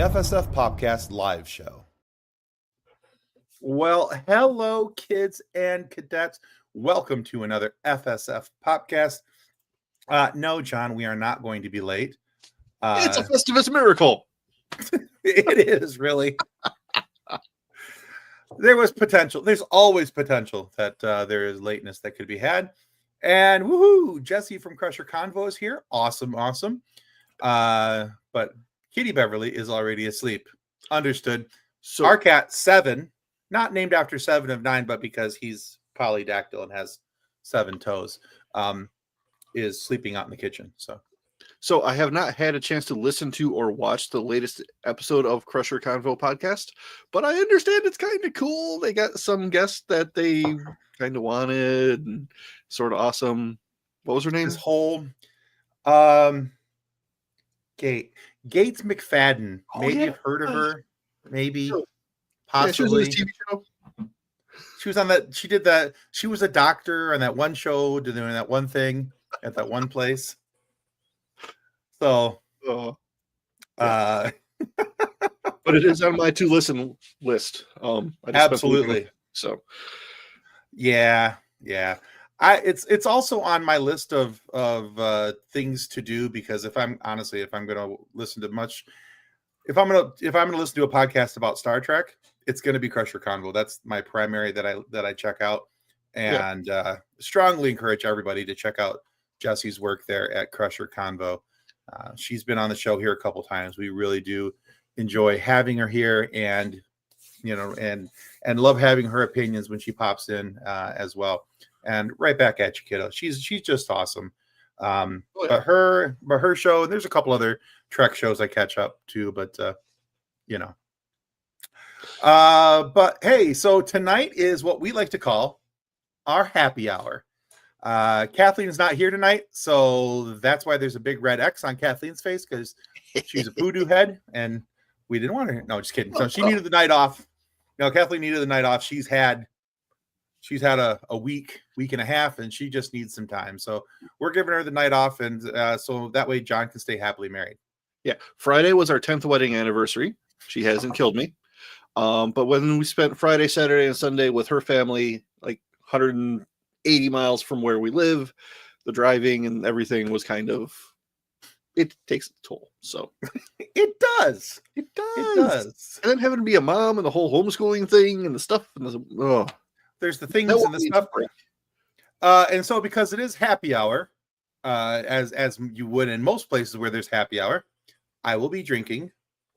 FSF PopCast live show. Well, hello, kids and cadets. Welcome to another FSF PopCast. No, John, we are not going to be late. It's a Festivus miracle. It is, really. There was potential. There's always potential that there is lateness that could be had. And woohoo, Jesse from Crusher Convo is here. Awesome. But Kitty Beverly is already asleep. Understood. So our cat, 7, not named after 7 of 9, but because he's polydactyl and has 7 toes, is sleeping out in the kitchen. So I have not had a chance to listen to or watch the latest episode of Crusher Convo podcast, but I understand it's kind of cool. They got some guests that they kind of wanted and sort of awesome. What was her name? This whole Gates McFadden. Maybe you've heard of her. Maybe. Possibly. Yeah, she was on this TV show. She was on that. She did that. She was a doctor on that one show, doing that one thing at that one place. So, but it is on my to listen list. Absolutely. So, yeah. It's also on my list of things to do, because if I'm going to listen to much, if I'm going to listen to a podcast about Star Trek, it's going to be Crusher Convo. That's my primary that I check out, and strongly encourage everybody to check out Jesse's work there at Crusher Convo. She's been on the show here a couple times. We really do enjoy having her here, and and love having her opinions when she pops in as well. And right back at you, kiddo. She's just awesome. But her show, and there's a couple other Trek shows I catch up to, but but hey, so tonight is what we like to call our happy hour. Kathleen is not here tonight, so that's why there's a big red X on Kathleen's face, because she's a voodoo head, and we didn't want her. No, just kidding. So she needed the night off. Kathleen needed the night off. She's had a week and a half, and she just needs some time. So we're giving her the night off, and so that way John can stay happily married. Yeah, Friday was our 10th wedding anniversary. She hasn't killed me. But when we spent Friday, Saturday, and Sunday with her family, like 180 miles from where we live, the driving and everything was it takes a toll. So it does. And then having to be a mom and the whole homeschooling thing and the stuff and there's the things and the stuff. And so because it is happy hour, as you would in most places where there's happy hour, I will be drinking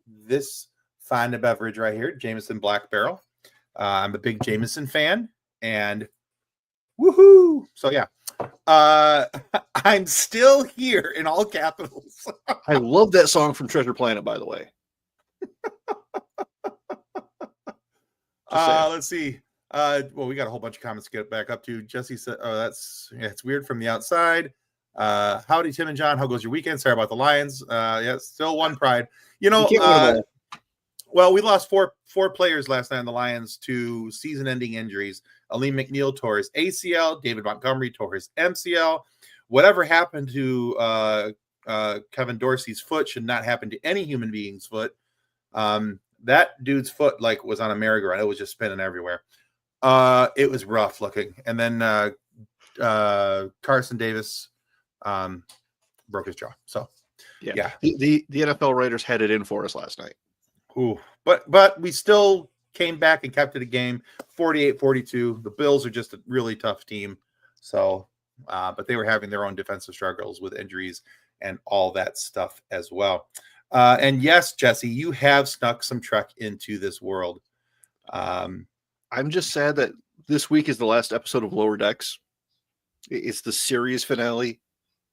this fine beverage right here, Jameson Black Barrel. I'm a big Jameson fan, and woohoo! So yeah, I'm still here in all capitals. I love that song from Treasure Planet, by the way. Let's see. Well, we got a whole bunch of comments to get back up to. Jesse said, it's weird from the outside. Howdy, Tim and John. How goes your weekend? Sorry about the Lions. Still one pride. Well, we lost four players last night on the Lions to season-ending injuries. Aleem McNeil tore his ACL. David Montgomery tore his MCL. Whatever happened to Kevin Dorsey's foot should not happen to any human being's foot. That dude's foot was on a merry-go-round. It was just spinning everywhere. It was rough looking. And then Carson Davis broke his jaw. So yeah. The NFL writers had it in for us last night. Ooh, but we still came back and kept it a game, 48-42. The Bills are just a really tough team. So, but they were having their own defensive struggles with injuries and all that stuff as well. And yes, Jesse, you have snuck some Trek into this world. I'm just sad that this week is the last episode of Lower Decks. It's the series finale.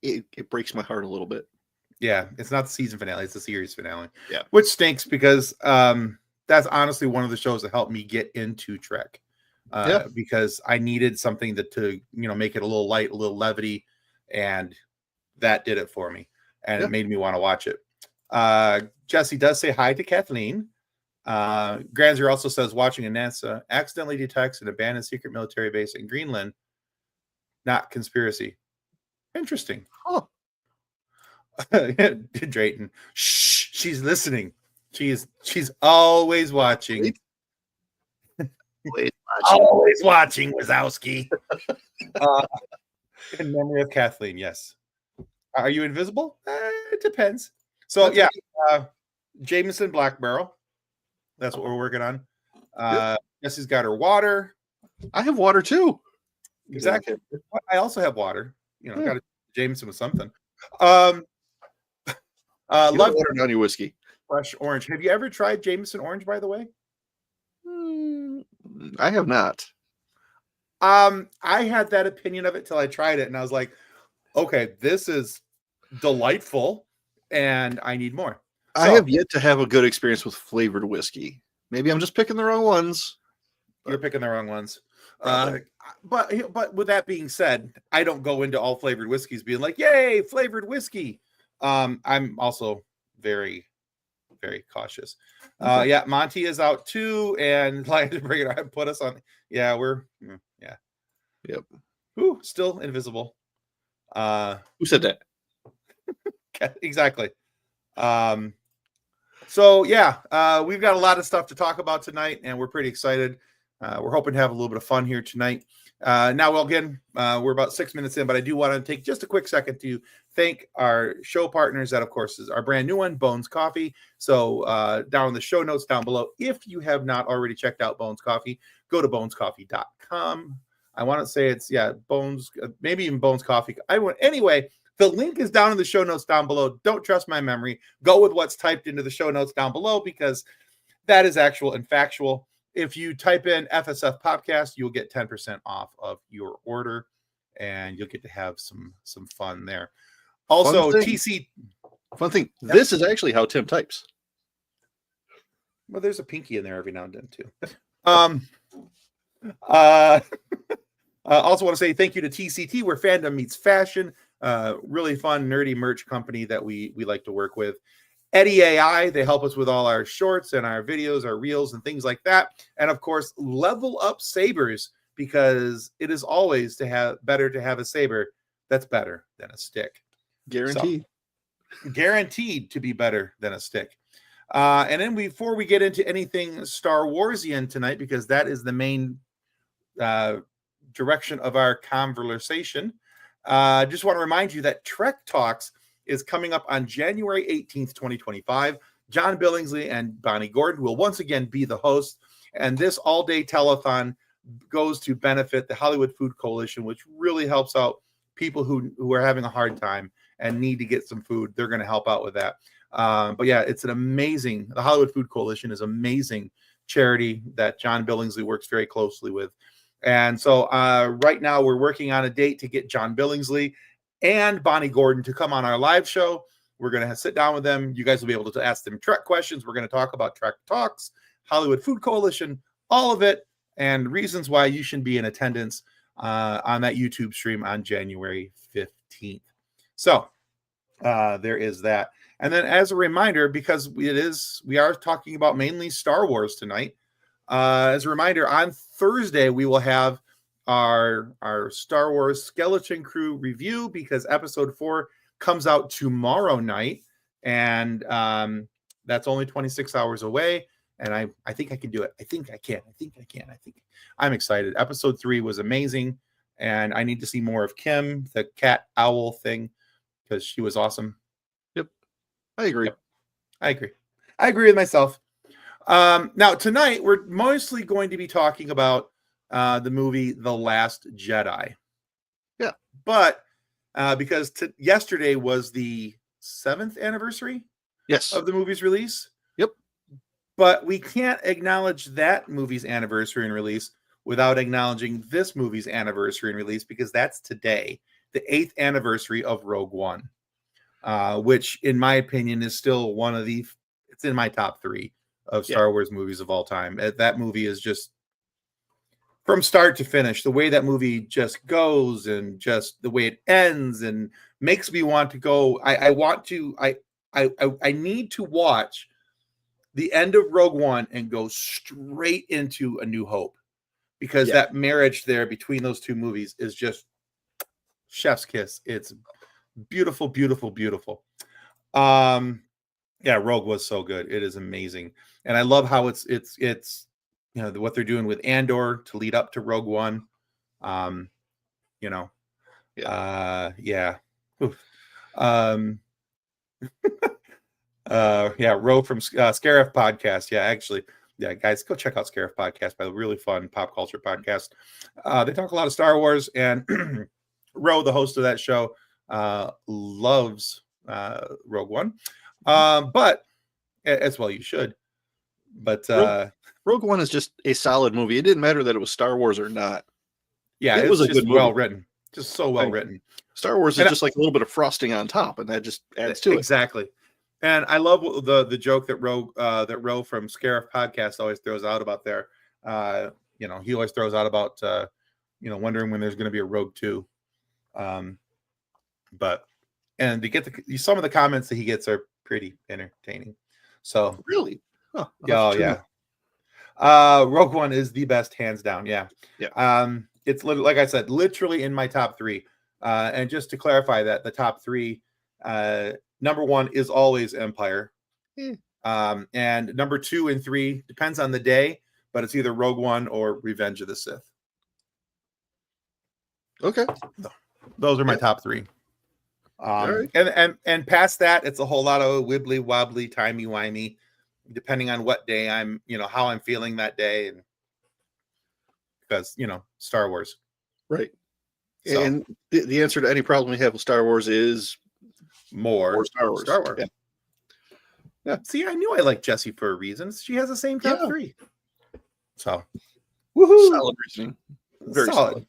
It breaks my heart a little bit. Yeah, it's not the season finale. It's the series finale. Yeah. Which stinks because that's honestly one of the shows that helped me get into Trek. Because I needed something to make it a little light, a little levity, and that did it for me. And it made me want to watch it. Jesse does say hi to Kathleen. Granzer also says watching a NASA accidentally detects an abandoned secret military base in Greenland. Not conspiracy. Interesting. Huh. Drayton. Shh, she's listening. She's always watching. Wait, Always watching, Wazowski. In memory of Kathleen, yes. Are you invisible? It depends. So yeah, Jameson Black Barrel. That's what we're working on. Jessie's got her water. I have water too. Exactly. I also have water. You know, got a Jameson with something. Love water on your whiskey. Fresh orange. Have you ever tried Jameson orange, by the way? I have not. I had that opinion of it till I tried it, and I was like, okay, this is delightful, and I need more. So, I have yet to have a good experience with flavored whiskey. Maybe I'm just picking the wrong ones. You're picking the wrong ones. But with that being said, I don't go into all flavored whiskeys being like, yay, flavored whiskey. I'm also very, very cautious. Yeah, Monty is out too, and like to bring it, put us on. Yeah, Yep. Ooh, still invisible. Who said that? Exactly. So yeah, we've got a lot of stuff to talk about tonight, and we're pretty excited. We're hoping to have a little bit of fun here tonight. Now, well, again, we're about 6 minutes in, but I do want to take just a quick second to thank our show partners. That, of course, is our brand new one, Bones Coffee. So down in the show notes down below, if you have not already checked out Bones Coffee, go to bonescoffee.com. I want to say it's, Bones, maybe even Bones Coffee. Anyway, the link is down in the show notes down below. Don't trust my memory. Go with what's typed into the show notes down below because that is actual and factual. If you type in FSF PopCast, you'll get 10% off of your order, and you'll get to have some fun there. Also, Fun thing. This is actually how Tim types. Well, there's a pinky in there every now and then too. Also want to say thank you to TCT, where fandom meets fashion. Really fun, nerdy merch company that we like to work with. Eddie AI, they help us with all our shorts and our videos, our reels, and things like that. And of course, Level Up Sabers, because it is always better to have a saber that's better than a stick. Guaranteed. So, guaranteed to be better than a stick. And then before we get into anything Star Warsian tonight, because that is the main direction of our conversation, just want to remind you that Trek Talks is coming up on January 18th, 2025. John Billingsley and Bonnie Gordon will once again be the hosts, and this all-day telethon goes to benefit the Hollywood Food Coalition, which really helps out people who are having a hard time and need to get some food. They're going to help out with that. But yeah, it's the Hollywood Food Coalition is amazing charity that John Billingsley works very closely with. And so right now we're working on a date to get John Billingsley and Bonnie Gordon to come on our live show. We're going to sit down with them. You guys will be able to ask them Trek questions. We're going to talk about Trek Talks, Hollywood Food Coalition, all of it, and reasons why you should be in attendance on that YouTube stream on January 15th. So there is that. And then as a reminder, because we are talking about mainly Star Wars tonight, as a reminder, on Thursday, we will have our Star Wars Skeleton Crew review, because episode 4 comes out tomorrow night, and that's only 26 hours away. And I think I can do it. I think I can. I'm excited. Episode 3 was amazing, and I need to see more of Kim, the cat owl thing, because she was awesome. Yep, I agree. Yep. I agree with myself. Now tonight we're mostly going to be talking about the movie The Last Jedi. Yeah, but because yesterday was the 7th anniversary, of the movie's release. Yep. But we can't acknowledge that movie's anniversary and release without acknowledging this movie's anniversary and release, because that's today, the 8th anniversary of Rogue One, which, in my opinion, is still it's in my top 3 of Star Wars movies of all time. That movie is just, from start to finish, the way that movie just goes and just the way it ends and makes me want to go. I need to watch the end of Rogue One and go straight into A New Hope, because that marriage there between those two movies is just chef's kiss. It's beautiful, beautiful, beautiful. Yeah, Rogue was so good. It is amazing, and I love how it's what they're doing with Andor to lead up to Rogue One. Um, you know, yeah. Oof. Ro from Scarif Podcast. Yeah, actually, yeah, guys, go check out Scarif Podcast. By the really fun pop culture podcast. They talk a lot of Star Wars, and Ro, the host of that show, loves Rogue One. But as well, you should. But Rogue One is just a solid movie. It didn't matter that it was Star Wars or not. Yeah, it was a good, well written, just so well written. Star Wars is just like a little bit of frosting on top, and that just adds to it. Exactly. And I love the joke that Ro from Scarif Podcast always throws out about there. He always throws out about wondering when there's going to be a Rogue 2. But to get some of the comments that he gets are pretty entertaining. So really, yeah. Rogue One is the best, hands down. Yeah. It's like I said, literally in my top 3. And just to clarify that, the top 3, number 1 is always Empire. And number 2 and 3 depends on the day, but it's either Rogue One or Revenge of the Sith. Okay. Those are my top 3. Right. And past that, it's a whole lot of wibbly wobbly, timey wimey, depending on what day I'm, how I'm feeling that day, and because Star Wars, right? So, and the answer to any problem we have with Star Wars is more Star Wars. Star Wars. Yeah. See, I knew I liked Jessie for a reason. She has the same top 3. So, woohoo! Solid reasoning. Very solid.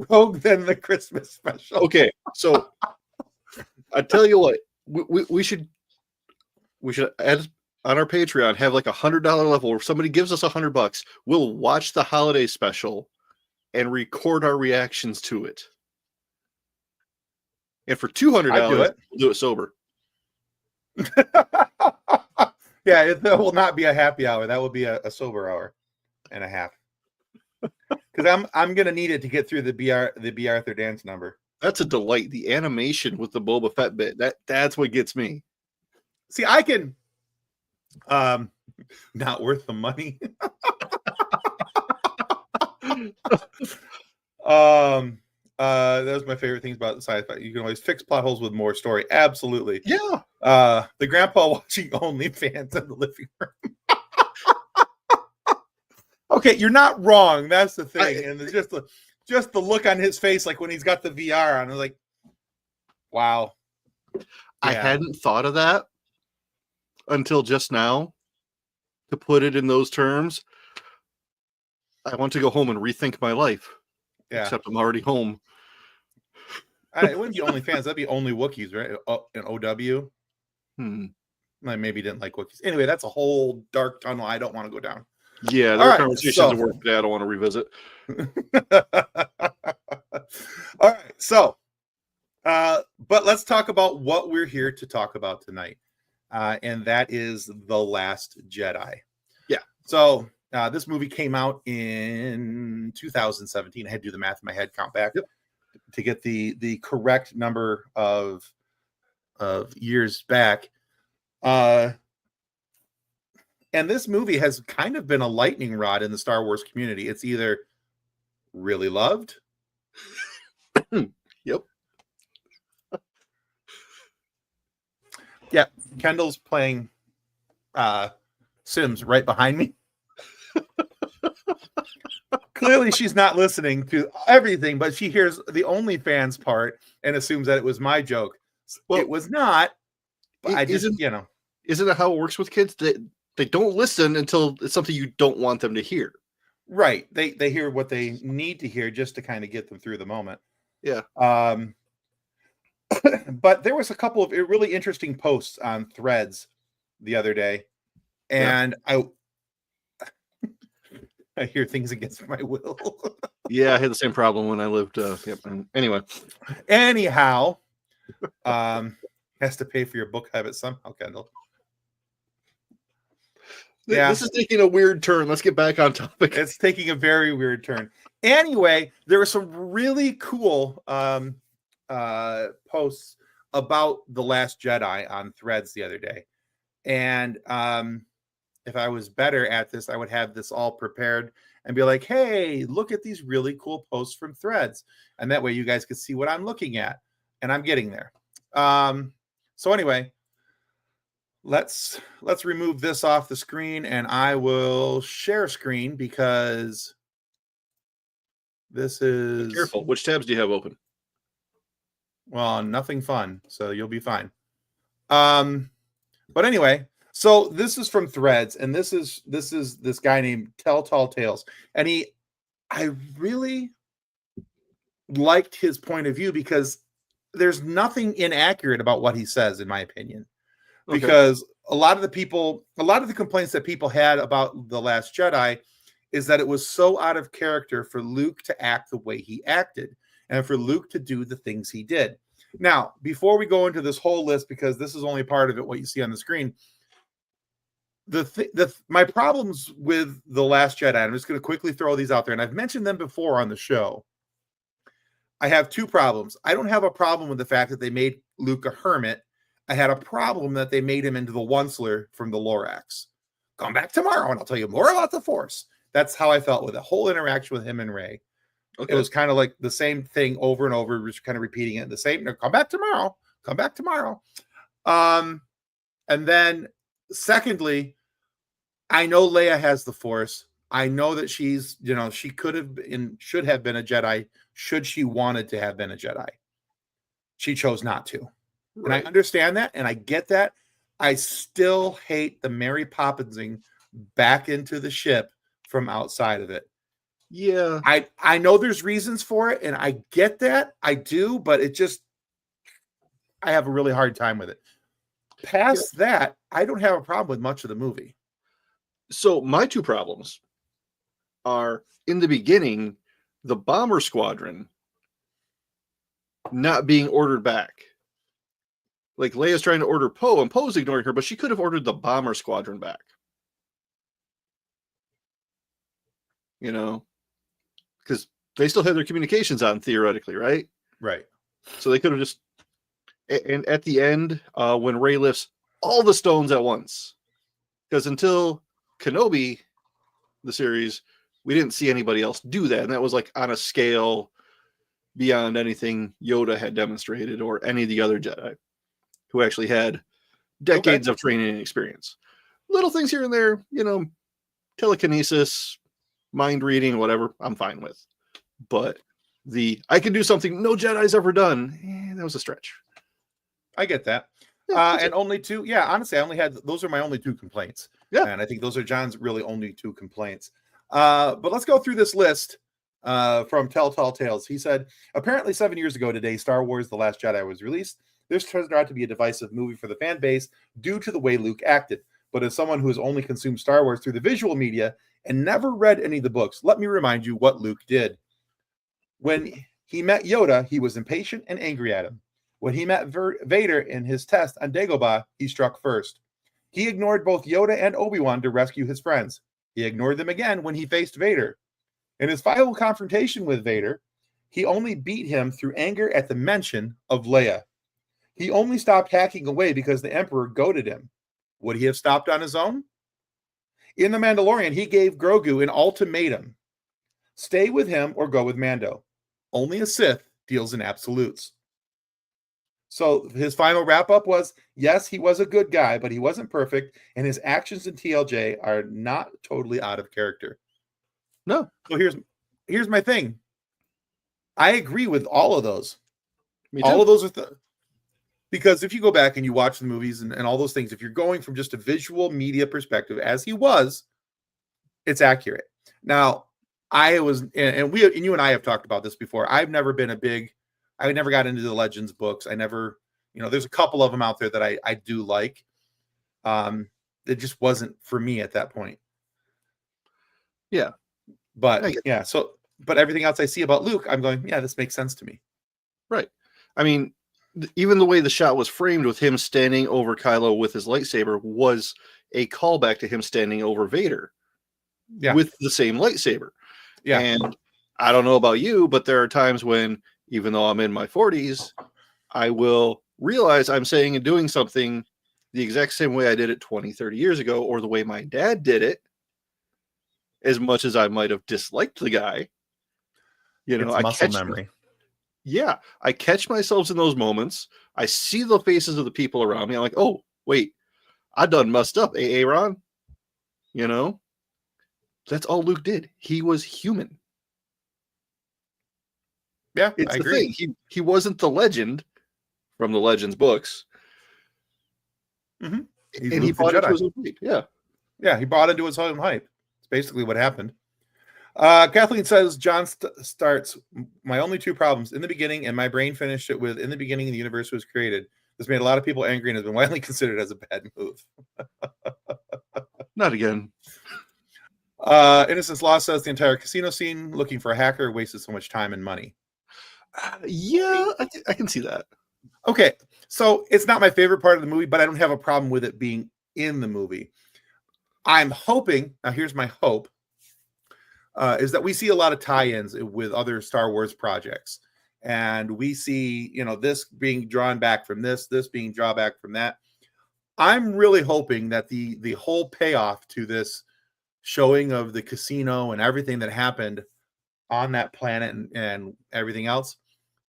Rogue, then the Christmas special. Okay, so I tell you what, we should add on our Patreon, have like $100 level where somebody gives us $100, we'll watch the holiday special and record our reactions to it. And for $200, we'll do it sober. Yeah, it will not be a happy hour. That will be a sober hour and a half. Because I'm gonna need it to get through the B. Arthur dance number. That's a delight. The animation with the Boba Fett bit, that's what gets me. See, I can not worth the money. That was my favorite things about sci-fi. You can always fix plot holes with more story. Absolutely. Yeah. The grandpa watching OnlyFans in the living room. Okay, you're not wrong. That's the thing. And it's just the look on his face, like when he's got the VR on. I was like, wow. Yeah. I hadn't thought of that until just now. To put it in those terms, I want to go home and rethink my life. Yeah. Except I'm already home. It wouldn't be OnlyFans. That'd be only Wookiees, right? An OW. I maybe didn't like Wookiees. Anyway, that's a whole dark tunnel I don't want to go down. Yeah, there are conversations at work that I don't want to revisit. All right, so, but let's talk about what we're here to talk about tonight, and that is The Last Jedi. Yeah. So this movie came out in 2017. I had to do the math in my head, count back to get the correct number of years back. And this movie has kind of been a lightning rod in the Star Wars community. It's either really loved. Yep. Yeah. Kendall's playing Sims right behind me. Clearly she's not listening to everything, but she hears the OnlyFans part and assumes that it was my joke. Well, it was not. But I just, Isn't that how it works with kids? They don't listen until it's something you don't want them to hear. Right. They hear what they need to hear just to kind of get them through the moment. Yeah. But there was a couple of really interesting posts on Threads the other day, and I hear things against my will. Yeah, I had the same problem when I lived. Anyhow, has to pay for your book habit somehow, Kendall. Yeah. This is taking a weird turn. Let's get back on topic. It's taking a very weird turn. Anyway, there were some really cool posts about The Last Jedi on Threads the other day. And if I was better at this, I would have this all prepared and be like, hey, look at these really cool posts from Threads. And that way you guys could see what I'm looking at. And I'm getting there. So anyway, let's remove this off the screen, and I will share screen because this is... Be careful. Which tabs do you have open? Well, nothing fun, so you'll be fine. But anyway, so this is from Threads, and this is this guy named Tall Tales, and I really liked his point of view because there's nothing inaccurate about what he says, in my opinion. Okay. Because a lot of the complaints that people had about The Last Jedi is that it was so out of character for Luke to act the way he acted and for Luke to do the things he did. Now, before we go into this whole list, because this is only part of it, what you see on the screen, my problems with The Last Jedi, I'm just going to quickly throw these out there, and I've mentioned them before on the show. I have two problems. I don't have a problem with the fact that they made Luke a hermit. I had a problem that they made him into the Onceler from the Lorax. Come back tomorrow and I'll tell you more about the Force. That's how I felt with the whole interaction with him and Rey. Okay. It was kind of like the same thing over and over, just kind of repeating it. The same, come back tomorrow. Come back tomorrow. And then secondly, I know Leia has the Force. I know that she's, she could have been, should have been a Jedi should she wanted to have been a Jedi. She chose not to. Right. And I understand that, and I get that. I still hate the Mary Poppinsing back into the ship from outside of it. Yeah. I know there's reasons for it, and I get that. I do, but I have a really hard time with it. Past that, I don't have a problem with much of the movie. So my two problems are, in the beginning, the bomber squadron not being ordered back. Like, Leia's trying to order Poe, and Poe's ignoring her, but she could have ordered the bomber squadron back. Because they still had their communications on, theoretically, right? Right. So they could have just... And at the end, when Rey lifts all the stones at once, because until Kenobi, the series, we didn't see anybody else do that, and that was like on a scale beyond anything Yoda had demonstrated or any of the other Jedi who actually had decades of training and experience. Little things here and there, telekinesis, mind reading, whatever, I'm fine with. But I can do something no Jedi's ever done, that was a stretch. I get that. And only two. Yeah, honestly, those are my only two complaints. Yeah. And I think those are John's really only two complaints. But let's go through this list from Tall Tales. He said, apparently 7 years ago today, Star Wars The Last Jedi was released. This turned out to be a divisive movie for the fan base due to the way Luke acted. But as someone who has only consumed Star Wars through the visual media and never read any of the books, let me remind you what Luke did. When he met Yoda, he was impatient and angry at him. When he met Vader in his test on Dagobah, he struck first. He ignored both Yoda and Obi-Wan to rescue his friends. He ignored them again when he faced Vader. In his final confrontation with Vader, he only beat him through anger at the mention of Leia. He only stopped hacking away because the Emperor goaded him. Would he have stopped on his own? In The Mandalorian, he gave Grogu an ultimatum. Stay with him or go with Mando. Only a Sith deals in absolutes. So his final wrap-up was, yes, he was a good guy, but he wasn't perfect, and his actions in TLJ are not totally out of character. No. So here's my thing. I agree with all of those. Me too. All of those are because if you go back and you watch the movies and all those things, if you're going from just a visual media perspective, as he was, it's accurate. Now, and you and I have talked about this before. I never got into the Legends books. I never, there's a couple of them out there that I do like. It just wasn't for me at that point. Yeah. But yeah, but everything else I see about Luke, I'm going, yeah, this makes sense to me. Right. I mean, even the way the shot was framed with him standing over Kylo with his lightsaber was a callback to him standing over Vader with the same lightsaber. Yeah. And I don't know about you, but there are times when, even though I'm in my 40s, I will realize I'm saying and doing something the exact same way I did it 20, 30 years ago, or the way my dad did it, as much as I might have disliked the guy. It's muscle memory. Yeah, I catch myself in those moments. I see the faces of the people around me. I'm like, oh, wait, I done messed up, Ron. That's all Luke did. He was human. Yeah, it's I the agree. thing. He wasn't the legend from the Legends books. Mm-hmm. And he bought into his own hype. Yeah, he bought into his own hype. It's basically what happened. Kathleen says, John starts, my only two problems, in the beginning, and my brain finished it with, in the beginning, the universe was created. This made a lot of people angry and has been widely considered as a bad move. Not again. Innocence Law says the entire casino scene, looking for a hacker, wasted so much time and money. Yeah, I can see that. Okay, so it's not my favorite part of the movie, but I don't have a problem with it being in the movie. I'm hoping, now here's my hope, is that we see a lot of tie-ins with other Star Wars projects. And we see, this being drawn back from this being drawn back from that. I'm really hoping that the whole payoff to this showing of the casino and everything that happened on that planet and everything else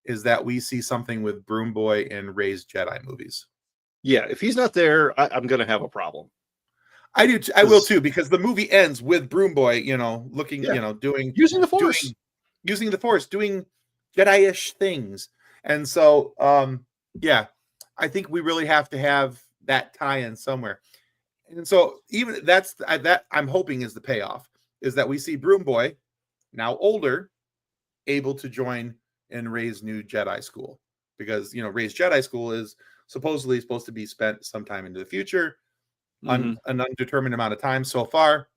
is that we see something with Broom Boy and Rey's Jedi movies. Yeah, if he's not there, I'm going to have a problem. I do. I will too, because the movie ends with Broom Boy, looking, using the Force, doing Jedi-ish things. And so, I think we really have to have that tie-in somewhere. And so, even that I'm hoping is the payoff, is that we see Broom Boy, now older, able to join in Rey's new Jedi school, because Rey's Jedi school is supposedly supposed to be spent sometime into the future. An undetermined amount of time so far,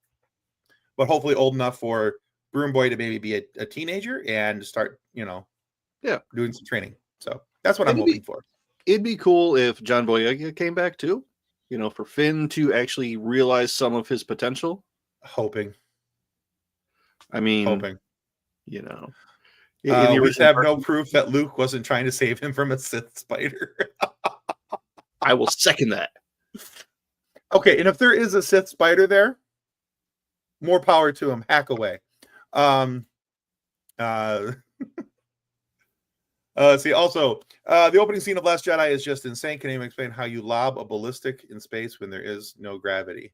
but hopefully old enough for Broom Boy to maybe be a teenager and start, doing some training. So that's what I'm hoping for. It'd be cool if John Boyega came back too, for Finn to actually realize some of his potential. Hoping. We have no proof that Luke wasn't trying to save him from a Sith spider. I will second that. Okay, and if there is a Sith spider there, more power to him. Hack away. See, also, the opening scene of Last Jedi is just insane. Can anyone explain how you lob a ballistic in space when there is no gravity?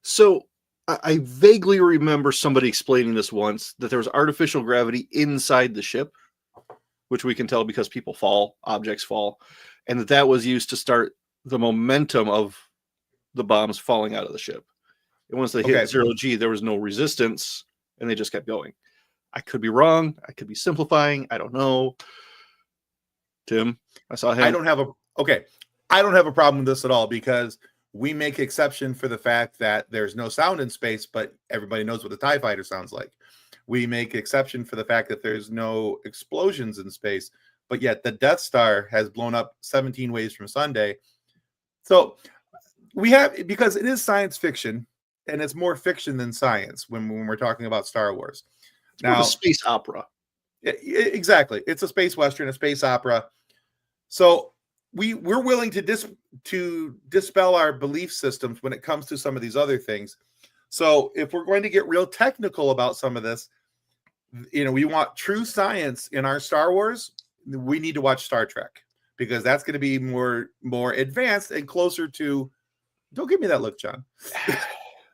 So, I vaguely remember somebody explaining this once, that there was artificial gravity inside the ship, which we can tell because people fall, objects fall, and that was used to start the momentum of the bombs falling out of the ship. And once they hit 0G, there was no resistance, and they just kept going. I could be wrong. I could be simplifying. I don't know. Tim, I saw him. I don't have a problem with this at all, because we make exception for the fact that there's no sound in space, but everybody knows what a TIE fighter sounds like. We make exception for the fact that there's no explosions in space, but yet the Death Star has blown up 17 ways from Sunday. So we have, because it is science fiction, and it's more fiction than science when we're talking about Star Wars. It's now, a space opera. Exactly. It's a space Western, a space opera. So we're willing to dispel our belief systems when it comes to some of these other things. So if we're going to get real technical about some of this, we want true science in our Star Wars, we need to watch Star Trek, because that's going to be more advanced and closer to. Don't give me that look, John.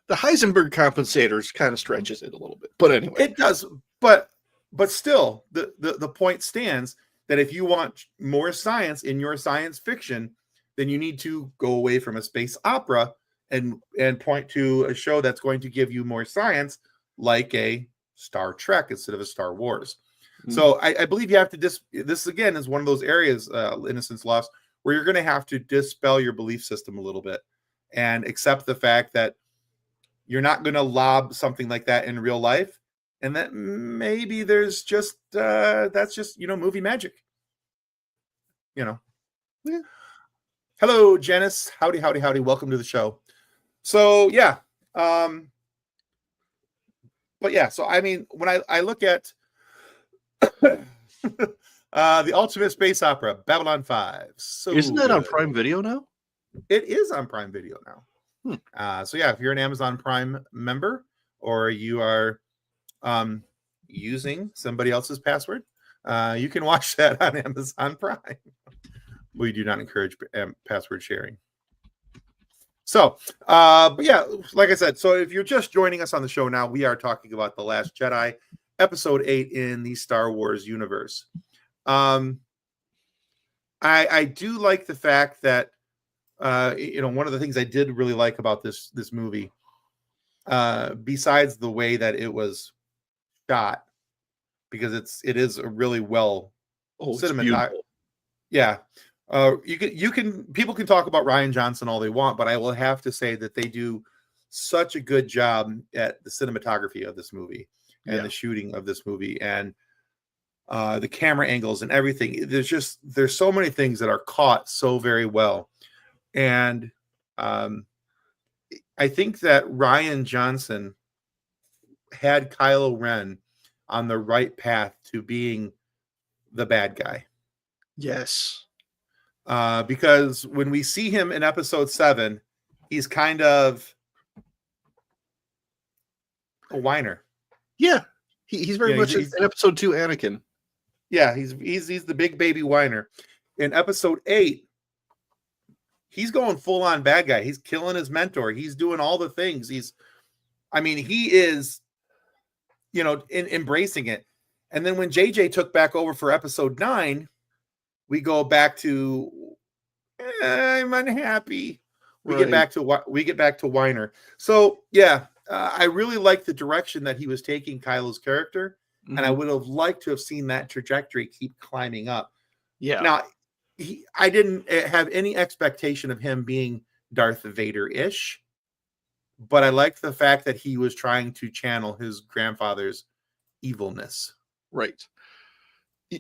The Heisenberg compensators kind of stretches it a little bit, but anyway, it does. But still, the point stands that if you want more science in your science fiction, then you need to go away from a space opera and point to a show that's going to give you more science, like a Star Trek instead of a Star Wars. Mm-hmm. So I believe you have to this again is one of those areas, Innocence Lost, where you're going to have to dispel your belief system a little bit and accept the fact that you're not going to lob something like that in real life, and that maybe there's just that's just movie magic. Yeah. Hello, Janice. Howdy. Welcome to the show. So yeah, but yeah. So I mean, when I look at The ultimate space opera, Babylon 5. So Isn't that on good. Prime Video now? It is on Prime Video now. So yeah, if you're an Amazon Prime member or you are using somebody else's password, you can watch that on Amazon Prime. We do not encourage password sharing. So, but yeah, like I said, so if you're just joining us on the show now, we are talking about The Last Jedi, Episode 8 in the Star Wars universe. I do like the fact that one of the things I did really like about this movie, besides the way that it was shot, because it is a really well cinematography. Yeah. People can talk about Rian Johnson all they want, but I will have to say that they do such a good job at the cinematography of this movie and the shooting of this movie and the camera angles and everything. There's so many things that are caught so very well. And I think that Rian Johnson had Kylo Ren on the right path to being the bad guy. Yes. Because when we see him in episode 7, he's kind of a whiner. Yeah. He's very much an episode 2 Anakin. Yeah, he's the big baby whiner. In episode 8, he's going full on bad guy. He's killing his mentor. He's doing all the things. He is, embracing it. And then when JJ took back over for episode 9, we go back to I'm unhappy. We get back to whiner. So yeah, I really like the direction that he was taking Kylo's character, and I would have liked to have seen that trajectory keep climbing up. Yeah. Now, I didn't have any expectation of him being Darth Vader-ish, but I liked the fact that he was trying to channel his grandfather's evilness. Right.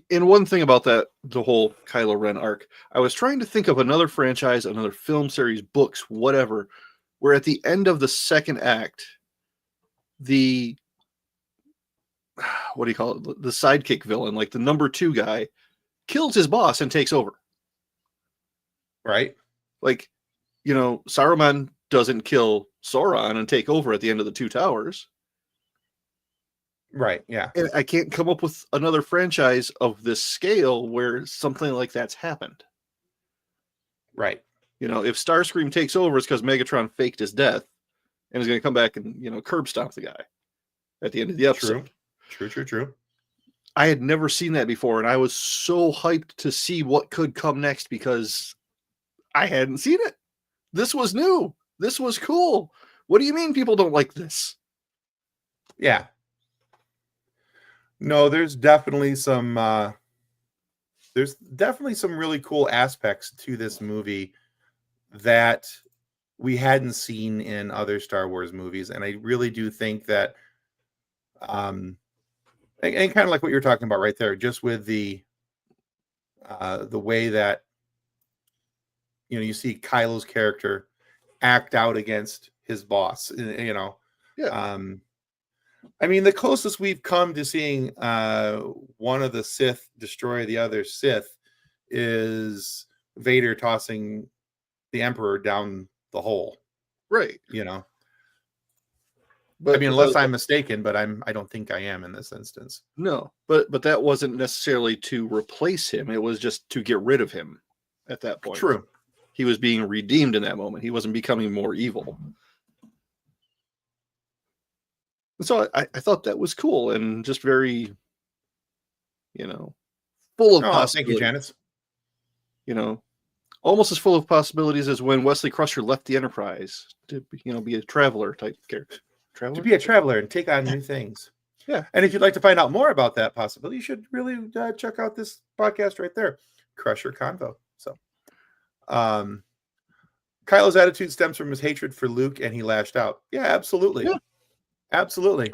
And one thing about the whole Kylo Ren arc, I was trying to think of another franchise, another film series, books, whatever, where at the end of the second act, the sidekick villain, like the number 2 guy, kills his boss and takes over. Right? Like, Saruman doesn't kill Sauron and take over at the end of the 2 Towers. Right, yeah. And I can't come up with another franchise of this scale where something like that's happened. Right. If Starscream takes over, it's because Megatron faked his death and is going to come back and, curb stomp the guy at the end of the episode. True. I had never seen that before, and I was so hyped to see what could come next because I hadn't seen it. This was new. This was cool. What do you mean people don't like this? Yeah. No, there's definitely some really cool aspects to this movie that we hadn't seen in other Star Wars movies, and I really do think that and kind of like what you're talking about right there, just with the way that you see Kylo's character act out against his boss, the closest we've come to seeing one of the Sith destroy the other Sith is Vader tossing the Emperor down the hole. Right. But unless I'm mistaken, but I don't think I am in this instance. No, but that wasn't necessarily to replace him. It was just to get rid of him at that point. True. He was being redeemed in that moment. He wasn't becoming more evil. So I thought that was cool and just very, full of possibilities. Thank you, Janice. Almost as full of possibilities as when Wesley Crusher left the Enterprise to, be a traveler type character. To be a traveler and take on new things. Yeah. And if you'd like to find out more about that possibility, you should really check out this podcast right there, Crusher Convo. So, Kylo's attitude stems from his hatred for Luke, and he lashed out. Yeah, absolutely. Yeah. Absolutely.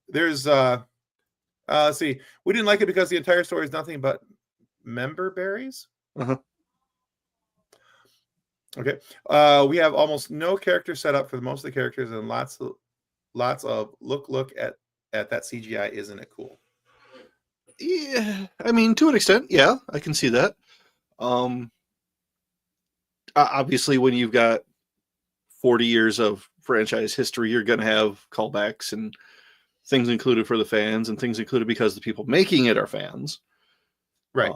There's let's see. We didn't like it because the entire story is nothing but member berries. Uh-huh. Okay. We have almost no character set up for most of the characters, and lots of look at that CGI. Isn't it cool? Yeah, I mean, to an extent, yeah, I can see that. Obviously, when you've got 40 years of franchise history, you're going to have callbacks and things included for the fans and things included because the people making it are fans. Right.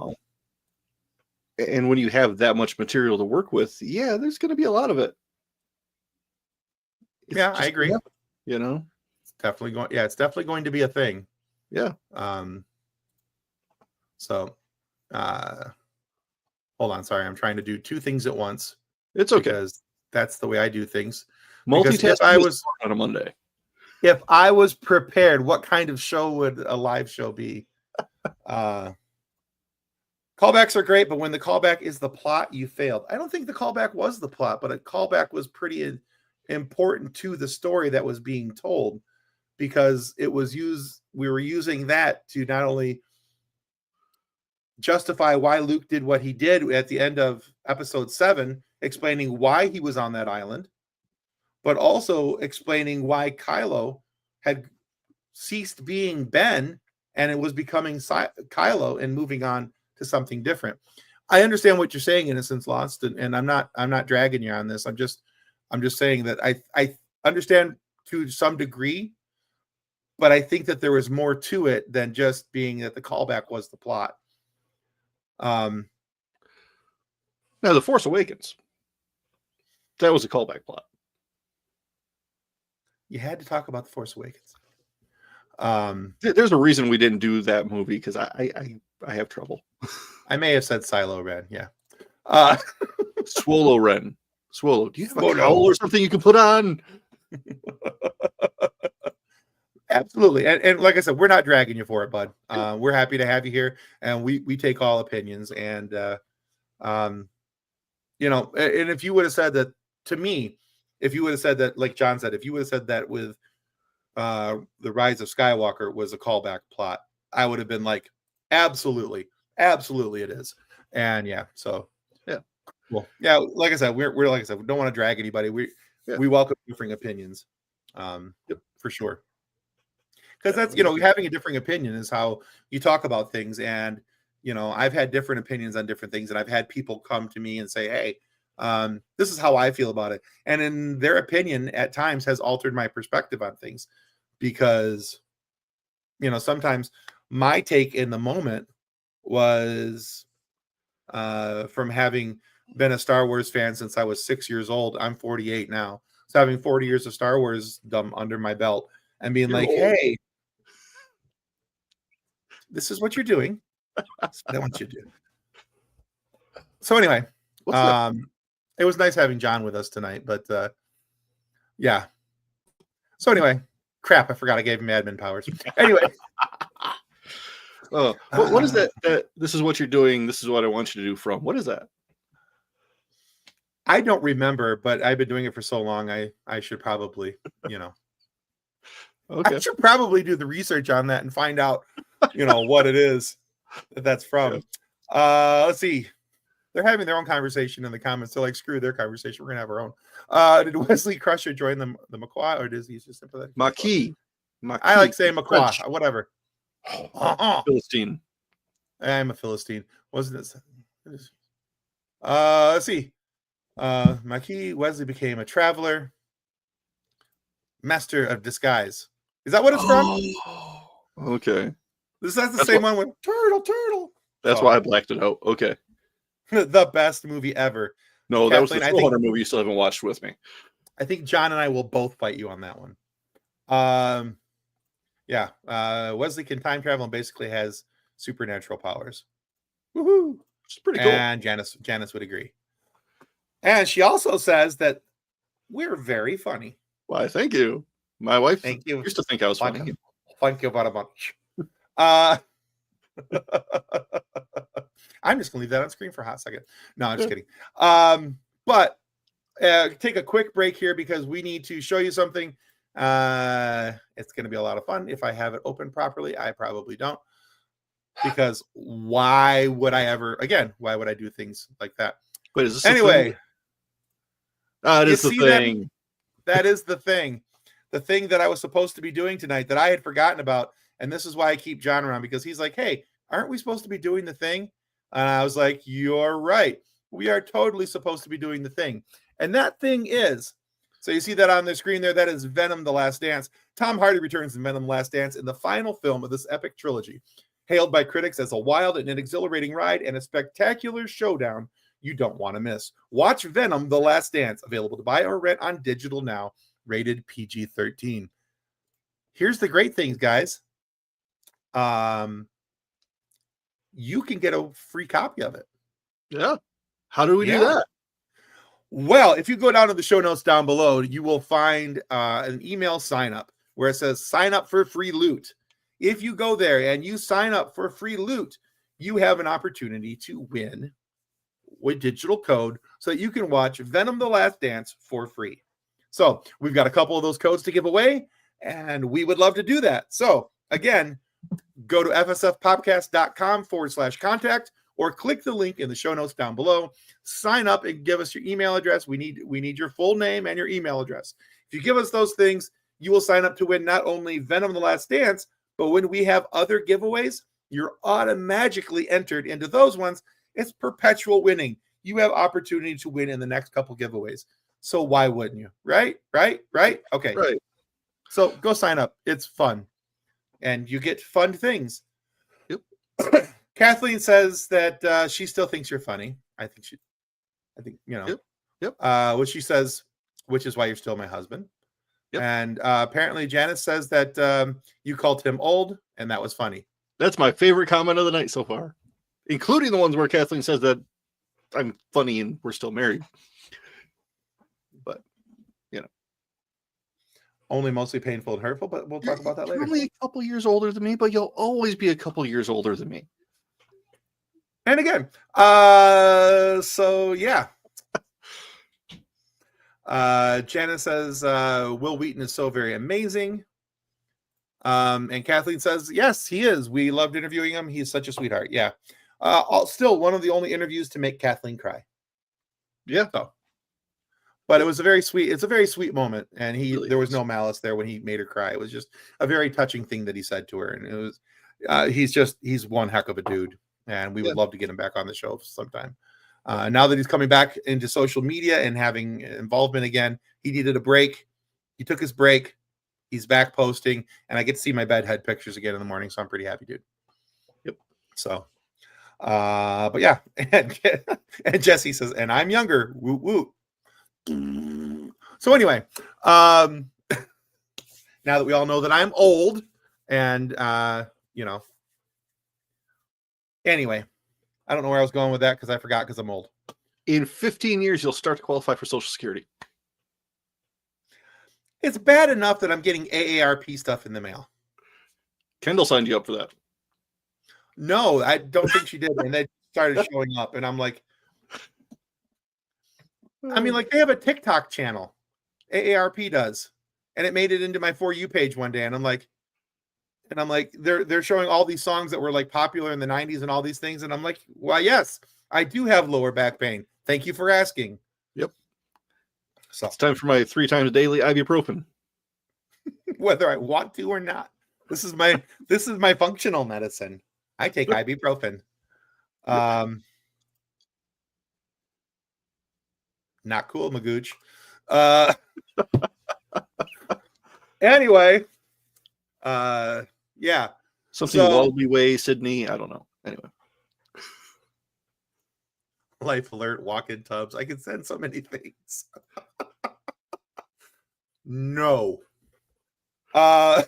And when you have that much material to work with, yeah, there's going to be a lot of it. Yeah, I agree. You know, it's definitely going to be a thing. Yeah. So, hold on. Sorry, I'm trying to do two things at once. It's okay. Because that's the way I do things. Multitasking if I was on a Monday. If I was prepared, what kind of show would a live show be? Callbacks are great, but when the callback is the plot, you failed. I don't think the callback was the plot, but a callback was pretty important to the story that was being told, because it was we were using that to not only justify why Luke did what he did at the end of episode 7, explaining why he was on that island, but also explaining why Kylo had ceased being Ben and it was becoming Kylo and moving on to something different. I understand what you're saying, Innocence Lost, and I'm not dragging you on this. I'm just saying that I understand to some degree, but I think that there was more to it than just being that the callback was the plot. Now, The Force Awakens, that was a callback plot. You had to talk about The Force Awakens. There's a reason we didn't do that movie, because I have trouble. I may have said Silo Ren, yeah. Swallow Ren. Swallow. Do you have a cowl or something you can put on? Absolutely. And like I said, we're not dragging you for it, bud. We're happy to have you here, and we take all opinions. And and if you would have said that to me, if you would have said that, like John said, if you would have said that with The Rise of Skywalker was a callback plot, I would have been like, absolutely it is. And yeah, so yeah, well, yeah, like I said, we're like I said, we don't want to drag anybody. We welcome differing opinions, for sure. Because that's, having a differing opinion is how you talk about things. And I've had different opinions on different things, and I've had people come to me and say, hey, this is how I feel about it. And in their opinion at times has altered my perspective on things, because, sometimes my take in the moment was from having been a Star Wars fan since I was 6 years old. I'm 48 now. So having 40 years of Star Wars under my belt and being like, hey, this is what you're doing. That's what I want you to do. So anyway, it was nice having John with us tonight, but yeah. So anyway, crap, I forgot I gave him admin powers. Anyway. What is that? This is what you're doing. This is what I want you to do from. What is that? I don't remember, but I've been doing it for so long. I should probably, Okay. I should probably do the research on that and find out, what it is that's from. Yeah. Let's see. They're having their own conversation in the comments. So like, screw their conversation. We're gonna have our own. Did Wesley Crusher join the Maquis, or does he just sympathetic? Maquis. I like saying Maquis. Whatever. Philistine. I'm a Philistine. Wasn't it? Let's see. Maquis Wesley became a traveler, master of disguise. Is that what it's from? Okay. That's the same one with turtle. That's why I blacked it out. Okay. The best movie ever. No, that was the Troll Hunter movie you still haven't watched with me. I think John and I will both fight you on that one. Yeah. Wesley can time travel and basically has supernatural powers. Woohoo! Which is pretty cool. And Janice would agree. And she also says that we're very funny. Why, thank you. My wife used to think I was funny. Thank you very much. I'm just gonna leave that on screen for a hot second. No, I'm just kidding. But take a quick break here because we need to show you something. It's gonna be a lot of fun if I have it open properly. I probably don't, because why would I do things like that? But is this anyway? It is the thing. That is the thing. The thing that I was supposed to be doing tonight that I had forgotten about, And this is why I keep John around, because he's like, hey, aren't we supposed to be doing the thing? And I was like, you're right. We are totally supposed to be doing the thing. And that thing is, so you see that on the screen there, that is Venom: The Last Dance. Tom Hardy returns in Venom: The Last Dance in the final film of this epic trilogy, hailed by critics as a wild and an exhilarating ride and a spectacular showdown you don't want to miss. Watch Venom: The Last Dance, available to buy or rent on digital now, rated PG-13. Here's the great things, guys. You can get a free copy of it. Yeah. How do we do that? Well, if you go down to the show notes down below, you will find an email sign up where it says sign up for free loot. If you go there and you sign up for free loot, you have an opportunity to win with digital code so that you can watch Venom: The Last Dance for free. So we've got a couple of those codes to give away, and we would love to do that. So again, go to fsfpopcast.com/contact or click the link in the show notes down below. Sign up and give us your email address. We need your full name and your email address. If you give us those things, you will sign up to win not only Venom: The Last Dance, but when we have other giveaways, you're automatically entered into those ones. It's perpetual winning. You have opportunity to win in the next couple giveaways. So why wouldn't you? Right? Okay. Right. So go sign up. It's fun. And you get fun things. Yep. Kathleen says that she still thinks you're funny. I think you know. Yep. Which she says, which is why you're still my husband. Yep. And apparently Janice says that you called him old, and that was funny. That's my favorite comment of the night so far, including the ones where Kathleen says that I'm funny and we're still married. But, you know. Only mostly painful and hurtful, but we'll talk about that later. You're only a couple years older than me, but you'll always be a couple years older than me. And again, so yeah. Janice says Will Wheaton is so very amazing. And Kathleen says, yes, he is. We loved interviewing him. He's such a sweetheart. Yeah. Still one of the only interviews to make Kathleen cry. Yeah. So, but it's a very sweet moment. And Really there was no malice there when he made her cry. It was just a very touching thing that he said to her. And it was, he's one heck of a dude. And we would love to get him back on the show sometime. Now that he's coming back into social media and having involvement again, he needed a break. He took his break. He's back posting, and I get to see my bedhead pictures again in the morning, so I'm pretty happy, dude. Yep. So, but yeah, and Jesse says, and I'm younger. Woot woot. So anyway, now that we all know that I'm old, and anyway, I don't know where I was going with that because I forgot because I'm old. In 15 years, you'll start to qualify for Social Security. It's bad enough that I'm getting AARP stuff in the mail. Kendall signed you up for that. No, I don't think she did. And they started showing up. And I'm like, I mean, like they have a TikTok channel. AARP does. And it made it into my For You page one day. And I'm like, they're showing all these songs that were like popular in the 90s and all these things. And I'm like, well, yes, I do have lower back pain. Thank you for asking. Yep. So it's time for my 3 times daily ibuprofen. Whether I want to or not. This is my functional medicine. I take ibuprofen. Not cool, Magooch. Anyway, yeah. Something Wallaby Way, Sydney. I don't know. Anyway. Life alert, walk-in tubs. I can send so many things. No. But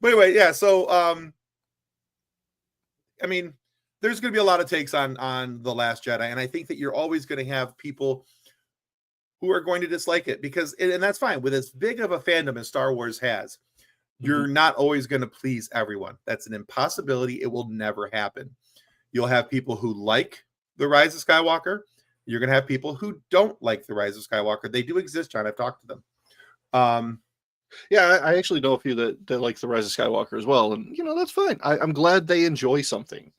anyway, yeah. So, I mean, there's going to be a lot of takes on The Last Jedi, and I think that you're always going to have people who are going to dislike it because, and that's fine. With as big of a fandom as Star Wars has, you're not always going to please everyone. That's an impossibility. It will never happen. You'll have people who like The Rise of Skywalker. You're going to have people who don't like The Rise of Skywalker. They do exist, John. I've talked to them. Yeah, I actually know a few that like The Rise of Skywalker as well. And, that's fine. I'm glad they enjoy something.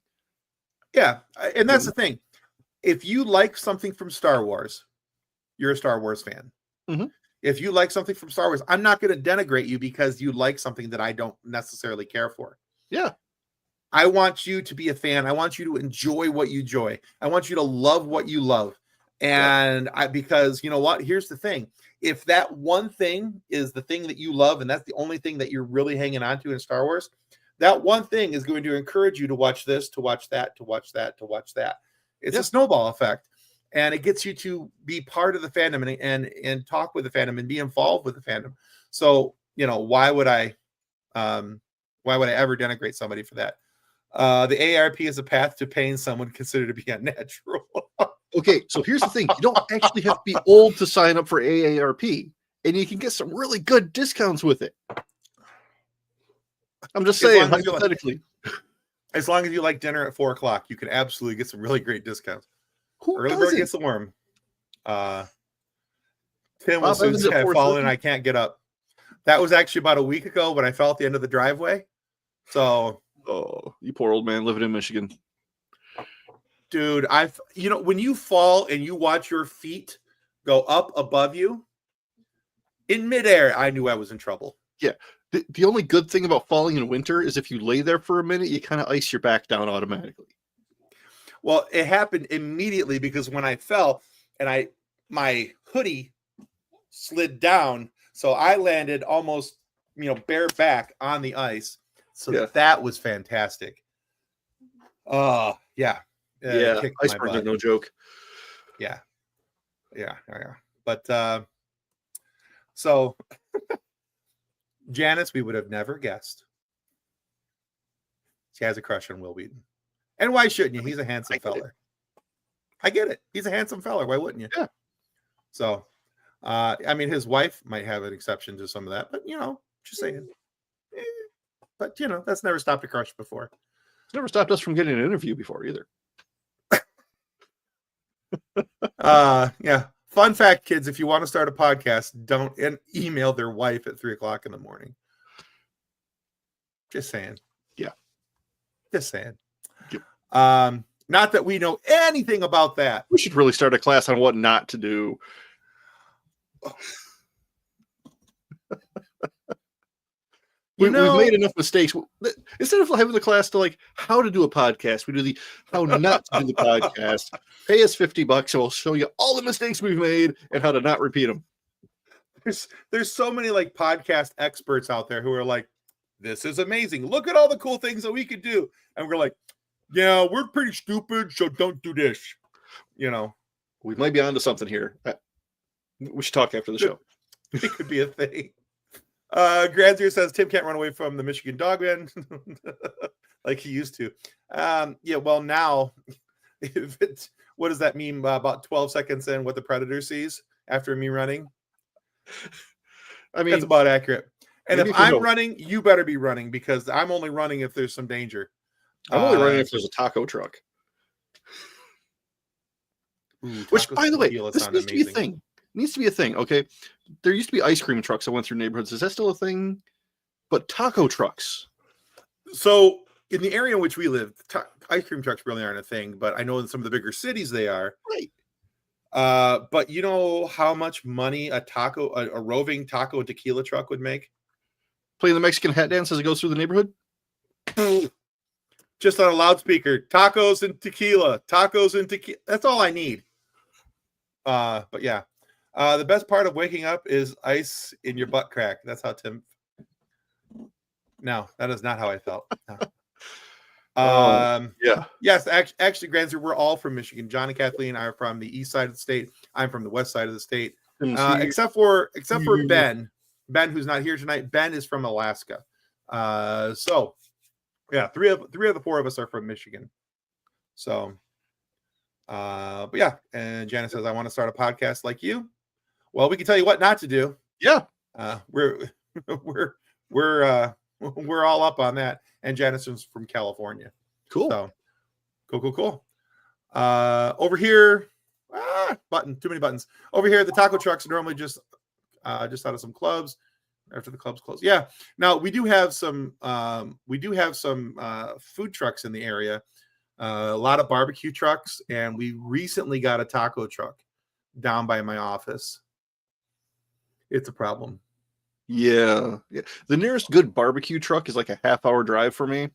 Yeah. And that's the thing. If you like something from Star Wars, you're a Star Wars fan. If you like something from Star Wars, I'm not going to denigrate you because you like something that I don't necessarily care for. Yeah. I want you to be a fan. I want you to enjoy what you enjoy. I want you to love what you love. And because you know what? Here's the thing. If that one thing is the thing that you love, and that's the only thing that you're really hanging on to in Star Wars, that one thing is going to encourage you to watch this, to watch that, to watch that, to watch that. It's a snowball effect. And it gets you to be part of the fandom and talk with the fandom and be involved with the fandom. So, you know, why would I ever denigrate somebody for that? The AARP is a path to paying someone considered to be unnatural. Okay, so here's the thing. You don't actually have to be old to sign up for AARP, and you can get some really good discounts with it. I'm just saying, hypothetically. As long as you like dinner at 4:00, you can absolutely get some really great discounts. Early bird doesn't? gets the worm. Tim will soon say, I've fallen and I can't get up. That was actually about a week ago when I fell at the end of the driveway. So, oh, you poor old man living in Michigan. Dude, when you fall and you watch your feet go up above you in midair, I knew I was in trouble. Yeah. The only good thing about falling in winter is if you lay there for a minute, you kind of ice your back down automatically. Well, it happened immediately because when I fell and my hoodie slid down, so I landed almost, bare back on the ice. So that was fantastic. Yeah. Icebergs are no joke. Yeah. But so Janice, we would have never guessed. She has a crush on Will Wheaton. And why shouldn't you? He's a handsome feller. I get it. He's a handsome feller. Why wouldn't you? Yeah. So, his wife might have an exception to some of that, but, just saying. But, that's never stopped a crush before. It's never stopped us from getting an interview before either. Yeah. Fun fact, kids, if you want to start a podcast, don't email their wife at 3:00 in the morning. Just saying. Yeah. Just saying. Yep. Not that we know anything about that. We should really start a class on what not to do. We've made enough mistakes. Instead of having the class to how to do a podcast, we do the how not to do the podcast. Pay us $50 and we'll show you all the mistakes we've made and how to not repeat them. There's so many podcast experts out there who are like, this is amazing. Look at all the cool things that we could do. And we're like, yeah, we're pretty stupid, so don't do this. We might be onto something here. We should talk after the show. It could be a thing. Granzier says Tim can't run away from the Michigan Dogman like he used to. Well, now, what does that mean? About 12 seconds in, what the predator sees after me running? That's about accurate. And if I'm running, you better be running because I'm only running if there's some danger. I'm only running if there's a taco truck. Which, by the way, this needs to be a thing. Needs to be a thing, okay? There used to be ice cream trucks that went through neighborhoods. Is that still a thing? But taco trucks. So in the area in which we live, ice cream trucks really aren't a thing, but I know in some of the bigger cities they are. Right. But you know how much money a roving taco and tequila truck would make? Playing the Mexican hat dance as it goes through the neighborhood? Just on a loudspeaker. Tacos and tequila. That's all I need. But yeah. The best part of waking up is ice in your butt crack. That's how Tim. No, that is not how I felt. No. Yeah. Yes, actually, Granzer, we're all from Michigan. John and Kathleen are from the east side of the state. I'm from the west side of the state. Except for Ben. Ben, who's not here tonight. Ben is from Alaska. So yeah, three of the four of us are from Michigan. So but yeah, and Janice says, I want to start a podcast like you. Well, we can tell you what not to do. Yeah. We're all up on that. And Janice is from California. Cool. So cool. Over here, too many buttons. Over here, the taco trucks are normally just out of some clubs after the clubs close. Yeah. Now we do have some food trucks in the area. A lot of barbecue trucks, and we recently got a taco truck down by my office. it's a problem. Yeah. The nearest good barbecue truck is like a half-hour drive for me.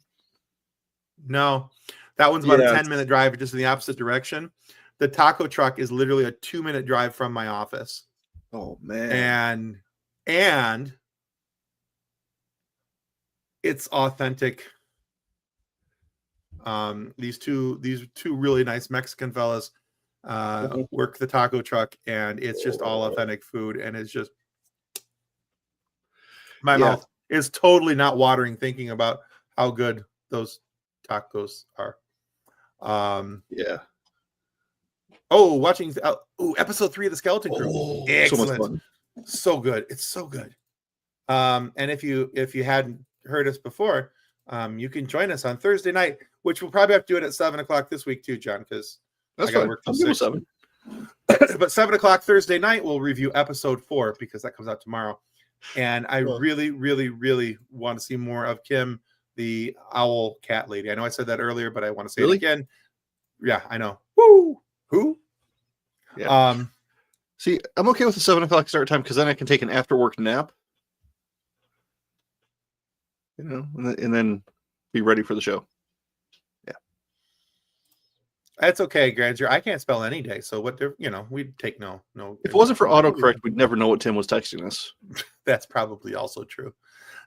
No, that one's about a 10-minute drive just in the opposite direction. The taco truck is literally a 2-minute drive from my office. Oh man. And it's authentic. These two really nice Mexican fellas work the taco truck, and it's just all authentic food, and it's just my mouth is totally not watering thinking about how good those tacos are. Watching episode 3 of the Skeleton Crew. Excellent. So much fun. So good. It's so good. And if you hadn't heard us before, you can join us on Thursday night, which we'll probably have to do it at 7:00 this week too, John, because I got to work till 6. 7. But 7:00 Thursday night, we'll review episode 4 because that comes out tomorrow. And I really, really, really want to see more of Kim, the owl cat lady. I know I said that earlier, but I want to say it again. Yeah, I know. Woo! Who? Yeah. See, I'm okay with the 7:00 start time because then I can take an after work nap. And then be ready for the show. Yeah. That's okay, Granger. I can't spell any day. So we'd take no. If it wasn't for autocorrect, we'd never know what Tim was texting us. That's probably also true.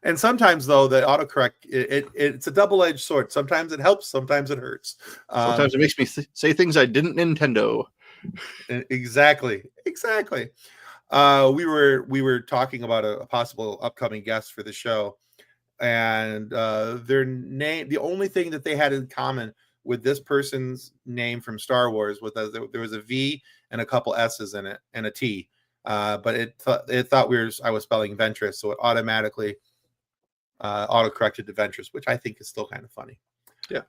And sometimes, though, the autocorrect, it's a double-edged sword. Sometimes it helps. Sometimes it hurts. Sometimes it makes me say things I didn't Nintendo. Exactly. We were talking about a possible upcoming guest for the show, and their name, the only thing that they had in common with this person's name from Star Wars was that there was a V and a couple S's in it and a T, but it thought I was spelling Ventress, so it automatically auto-corrected to Ventress, which I think is still kind of funny. Yeah.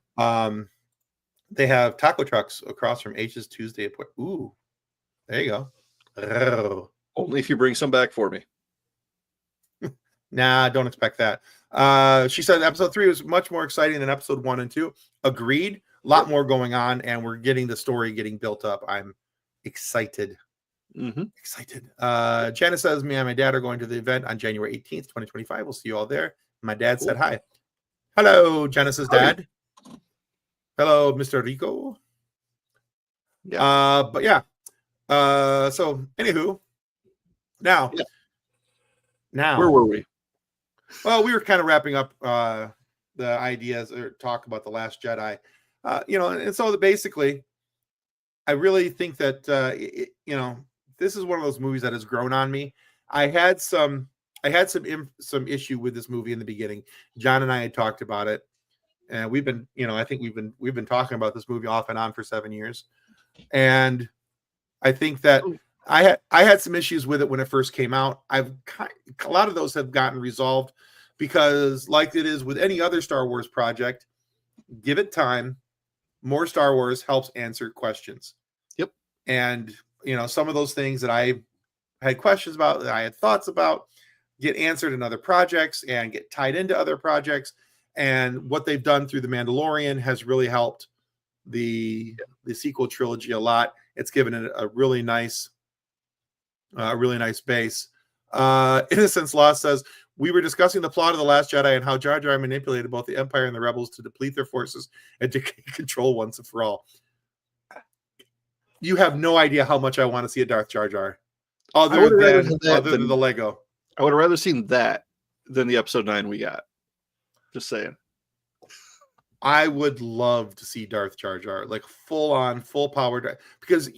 They have taco trucks across from H's Tuesday. Ooh, there you go. Only if you bring some back for me. Nah, don't expect that. She said episode 3 was much more exciting than episode 1 and 2. Agreed. A lot more going on, and we're getting the story getting built up. I'm excited. Excited. Janice says, me and my dad are going to the event on January 18th, 2025. We'll see you all there. My dad said hi. Hello, Janice's dad. Hello, Mr. Rico. Yeah. But yeah. So anywho, now where were we? Well, we were kind of wrapping up the ideas or talk about The Last Jedi. And so basically, I really think that this is one of those movies that has grown on me. I had some issue with this movie in the beginning. John and I had talked about it, and we've been talking about this movie off and on for 7 years. And I think that I had some issues with it when it first came out. A lot of those have gotten resolved because, like it is with any other Star Wars project, give it time. More Star Wars helps answer questions. Yep. And some of those things that I had questions about, that I had thoughts about, get answered in other projects and get tied into other projects. And what they've done through The Mandalorian has really helped the sequel trilogy a lot. It's given it a really nice base. Innocence Lost says, we were discussing the plot of The Last Jedi and how Jar Jar manipulated both the Empire and the Rebels to deplete their forces and to control once and for all. You have no idea how much I want to see a Darth Jar Jar. Other than the Lego. I would have rather seen that than the episode 9 we got. Just saying. I would love to see Darth Jar Jar, like full power, because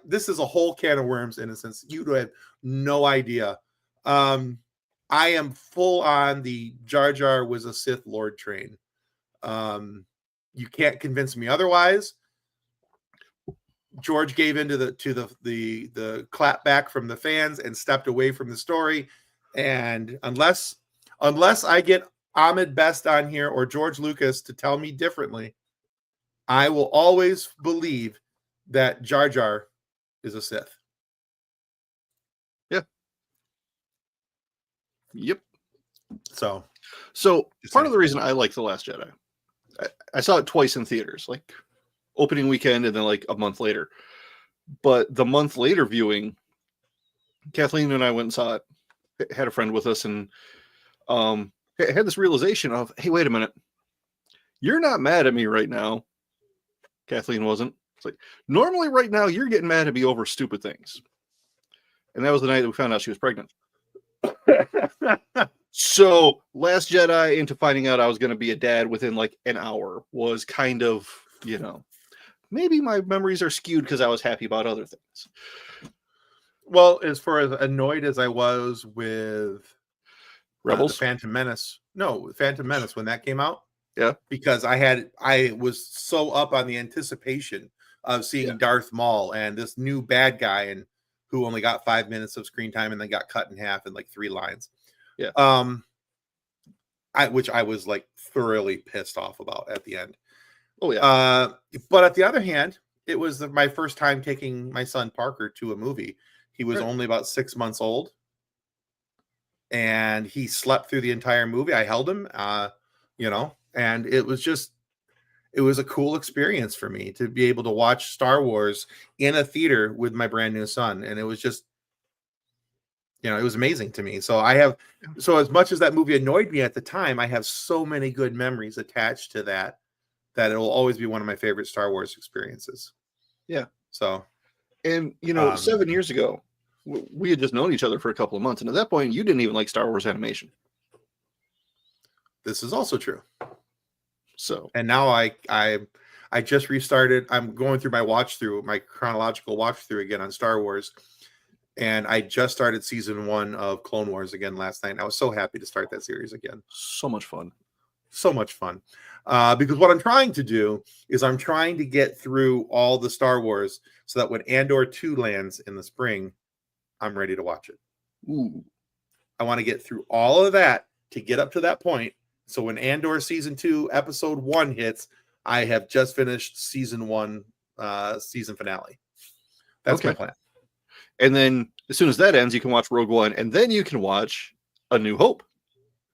this is a whole can of worms, Innocence. You have no idea. I am full on the Jar Jar was a Sith Lord train. You can't convince me otherwise. George gave into the clap back from the fans and stepped away from the story. And unless I get Ahmed Best on here or George Lucas to tell me differently, I will always believe that Jar Jar is a Sith. Yeah. Yep. So part of the reason I like The Last Jedi, I saw it twice in theaters, like opening weekend and then like a month later. But the month later viewing, Kathleen and I went and saw it had a friend with us, and had this realization of, hey, wait a minute, you're not mad at me right now. Kathleen wasn't. It's like, normally right now you're getting mad at me over stupid things. And that was the night that we found out she was pregnant. So Last Jedi into finding out I was going to be a dad within like an hour was kind of, maybe my memories are skewed because I was happy about other things. Well, as far as annoyed as I was with Rebels, Phantom Menace when that came out, yeah, because I was so up on the anticipation of seeing Darth Maul and this new bad guy, and who only got 5 minutes of screen time and then got cut in half in like 3 lines. Yeah. Which I was like thoroughly pissed off about at the end. Oh yeah. But at the other hand, it was my first time taking my son Parker to a movie. He was only about 6 months old, and he slept through the entire movie. I held him, and it was a cool experience for me to be able to watch Star Wars in a theater with my brand new son. And it was just, it was amazing to me. So as much as that movie annoyed me at the time, I have so many good memories attached to that it will always be one of my favorite Star Wars experiences. Yeah. So, and 7 years ago, we had just known each other for a couple of months. And at that point, you didn't even like Star Wars animation. This is also true. So, and now I just restarted. I'm going through my chronological watch through again on Star Wars. And I just started season 1 of Clone Wars again last night. And I was so happy to start that series again. So much fun. Because what I'm trying to do is I'm trying to get through all the Star Wars so that when Andor 2 lands in the spring, I'm ready to watch it. Ooh. I want to get through all of that to get up to that point. So when Andor season 2 episode 1 hits, I have just finished season 1 season finale. That's my plan. And then as soon as that ends, you can watch Rogue One, and then you can watch A New Hope.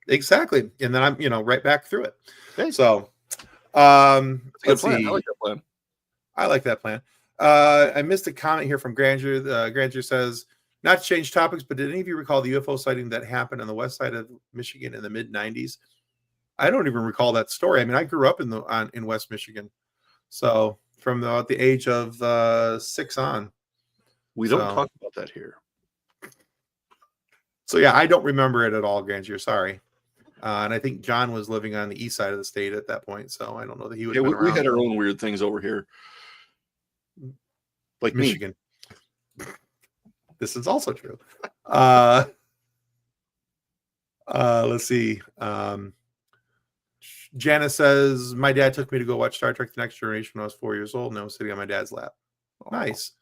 Exactly. And then I'm, right back through it. Okay. So, let's see. I like that plan. I like that plan. I missed a comment here from Granger. Granger says, not to change topics, but did any of you recall the UFO sighting that happened on the west side of Michigan in the mid 90s? I don't even recall that story. I mean, I grew up in West Michigan. So from the age of 6 on. We don't talk about that here. So yeah, I don't remember it at all, Granger. Sorry. And I think John was living on the east side of the state at that point, so I don't know that he would. Yeah, we had our own weird things over here, like Michigan. This is also true. Let's see. Janice says, my dad took me to go watch Star Trek: The Next Generation when I was 4 years old, and I was sitting on my dad's lap. Oh. Nice.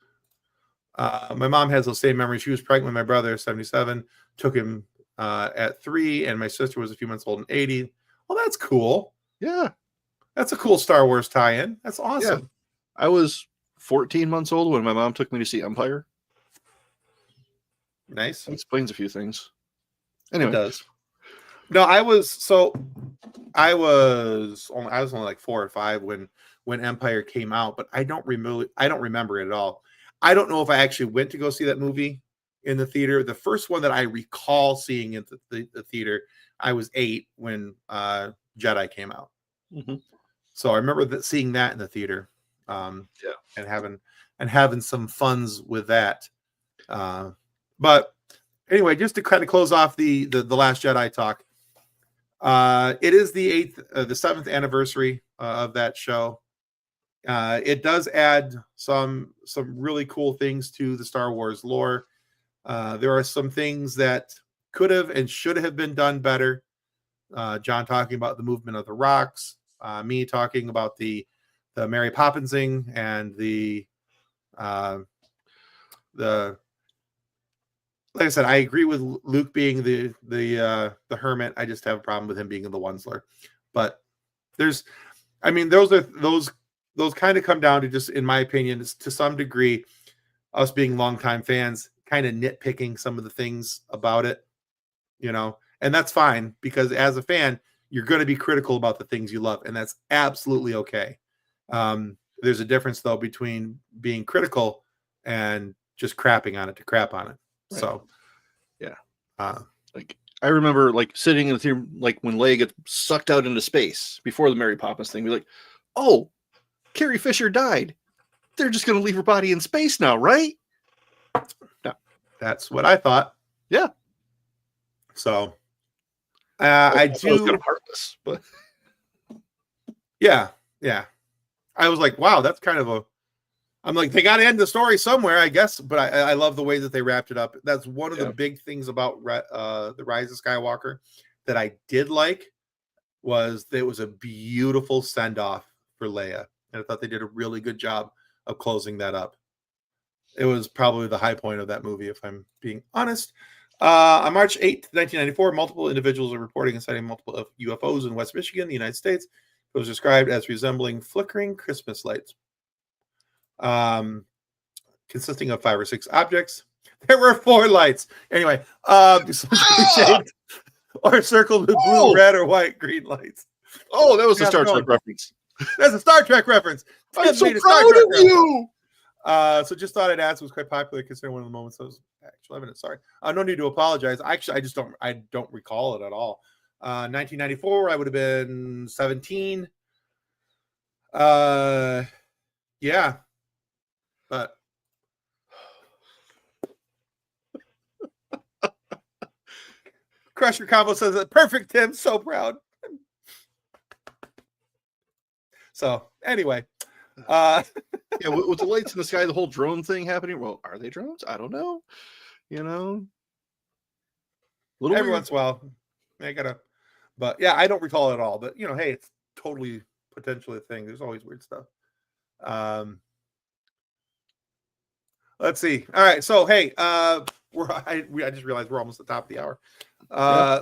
My mom has those same memories. She was pregnant with my brother, 77, took him at 3, and my sister was a few months old in 80. Well, that's cool. Yeah. That's a cool Star Wars tie-in. That's awesome. Yeah. I was 14 months old when my mom took me to see Empire. Nice. That explains a few things. Anyway. It does. No, I was only like 4 or 5 when Empire came out, but I don't remember it at all. I don't know if I actually went to go see that movie in the theater. The first one that I recall seeing in the theater, I was 8 when Jedi came out. Mm-hmm. So I remember seeing that in the theater, and having some funs with that. But anyway, just to kind of close off the Last Jedi talk, it is the 7th anniversary of that show. It does add some really cool things to the Star Wars lore. There are some things that could have and should have been done better. John talking about the movement of the rocks, me talking about the Mary Poppinsing and the like I said, I agree with Luke being the hermit. I just have a problem with him being the Onceler. But those kind of come down to, just in my opinion, to some degree, us being longtime fans, kind of nitpicking some of the things about it, and that's fine, because as a fan, you're going to be critical about the things you love, and that's absolutely okay. There's a difference, though, between being critical and just crapping on it to crap on it. Right. So, yeah, Like I remember like sitting in the theater, like when Leia gets sucked out into space before the Mary Poppins thing, be like, oh, Carrie Fisher died. They're just going to leave her body in space now, right? No, that's what I thought. Yeah. So I do. Was kind of heartless, but yeah. I was like, wow, that's kind of a. I'm like, they got to end the story somewhere, I guess. But I love the way that they wrapped it up. That's one of the big things about the Rise of Skywalker that I did like was that it was a beautiful send off for Leia, and I thought they did a really good job of closing that up. It was probably the high point of that movie, if I'm being honest. On March 8th, 1994, multiple individuals are reporting and sighting multiple UFOs in West Michigan, the United States. It was described as resembling flickering Christmas lights, consisting of 5 or 6 objects. There were 4 lights. Anyway, shaped or circled with blue, red, or white, green lights. Oh, that was a Star Trek reference. That's a Star Trek reference. I'm so proud of you. So just thought I'd ask. It was quite popular considering one of the moments that was actual evidence. Sorry, no need to apologize. Actually, I don't recall it at all. 1994, I would have been 17. Yeah, but Crusher Combo says perfect, Tim. So proud. So anyway, yeah, with the lights in the sky, the whole drone thing happening. Well, are they drones? I don't know. You know, every once in a while, I gotta. But yeah, I don't recall it at all. But you know, hey, it's totally potentially a thing. There's always weird stuff. Let's see. All right, so hey, I just realized we're almost at the top of the hour.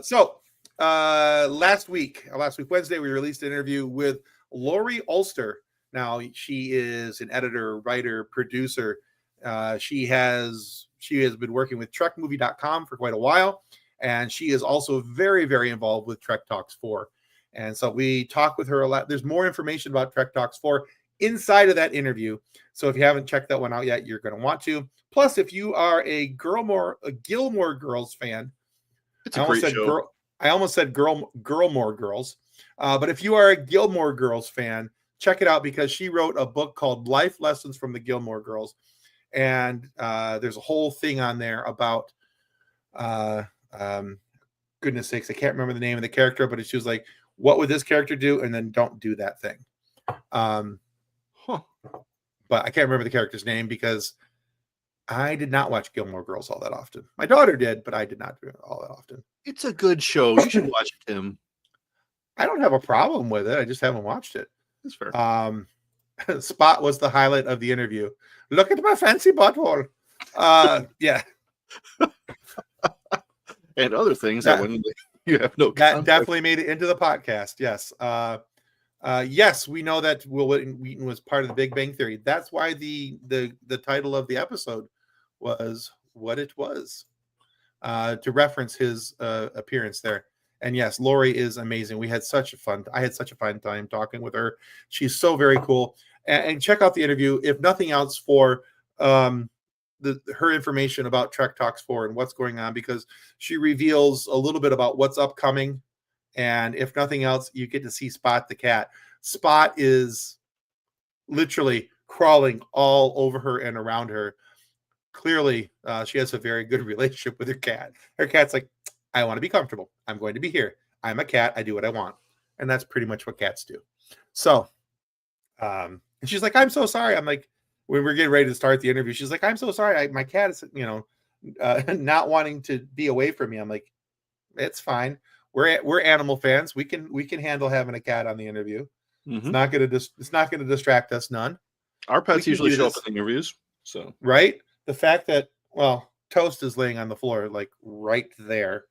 So last week Wednesday, we released an interview with Lori Ulster. Now she is an editor, writer, producer. She has been working with TrekMovie.com for quite a while, and she is also very, very involved with Trek Talks 4. And so we talk with her a lot. There's more information about Trek Talks 4 inside of that interview. So if you haven't checked that one out yet, you're going to want to. Plus, if you are a Gilmore Girls fan, it's a great show. I almost said Gilmore Girls. But if you are a Gilmore Girls fan, check it out because she wrote a book called Life Lessons from the Gilmore Girls. And there's a whole thing on there about, goodness sakes, I can't remember the name of the character, but she was like, what would this character do? And then don't do that thing. But I can't remember the character's name because I did not watch Gilmore Girls all that often. My daughter did, but I did not do it all that often. It's a good show. You should watch it, Tim. I don't have a problem with it. I just haven't watched it. That's fair. Spot was the highlight of the interview. Look at my fancy butthole. Yeah. And other things that when you have no context. That definitely made it into the podcast. Yes. Yes, we know that Will Wheaton was part of the Big Bang Theory. That's why the title of the episode was what it was, to reference his appearance there. And yes, Lori is amazing. I had such a fun time talking with her. She's so very cool. And check out the interview, if nothing else, for her information about Trek Talks 4 and what's going on, because she reveals a little bit about what's upcoming. And if nothing else, you get to see Spot the cat. Spot is literally crawling all over her and around her. Clearly, she has a very good relationship with her cat. Her cat's like, I want to be comfortable. I'm going to be here. I'm a cat. I do what I want. And that's pretty much what cats do. So, and she's like, I'm so sorry. I'm like, when we're getting ready to start the interview, she's like, I'm so sorry. My cat is, not wanting to be away from me. I'm like, it's fine. We're animal fans. We can handle having a cat on the interview. Mm-hmm. It's not going to distract us none. Our pets usually show up in the interviews. So right, the fact that Toast is laying on the floor like right there.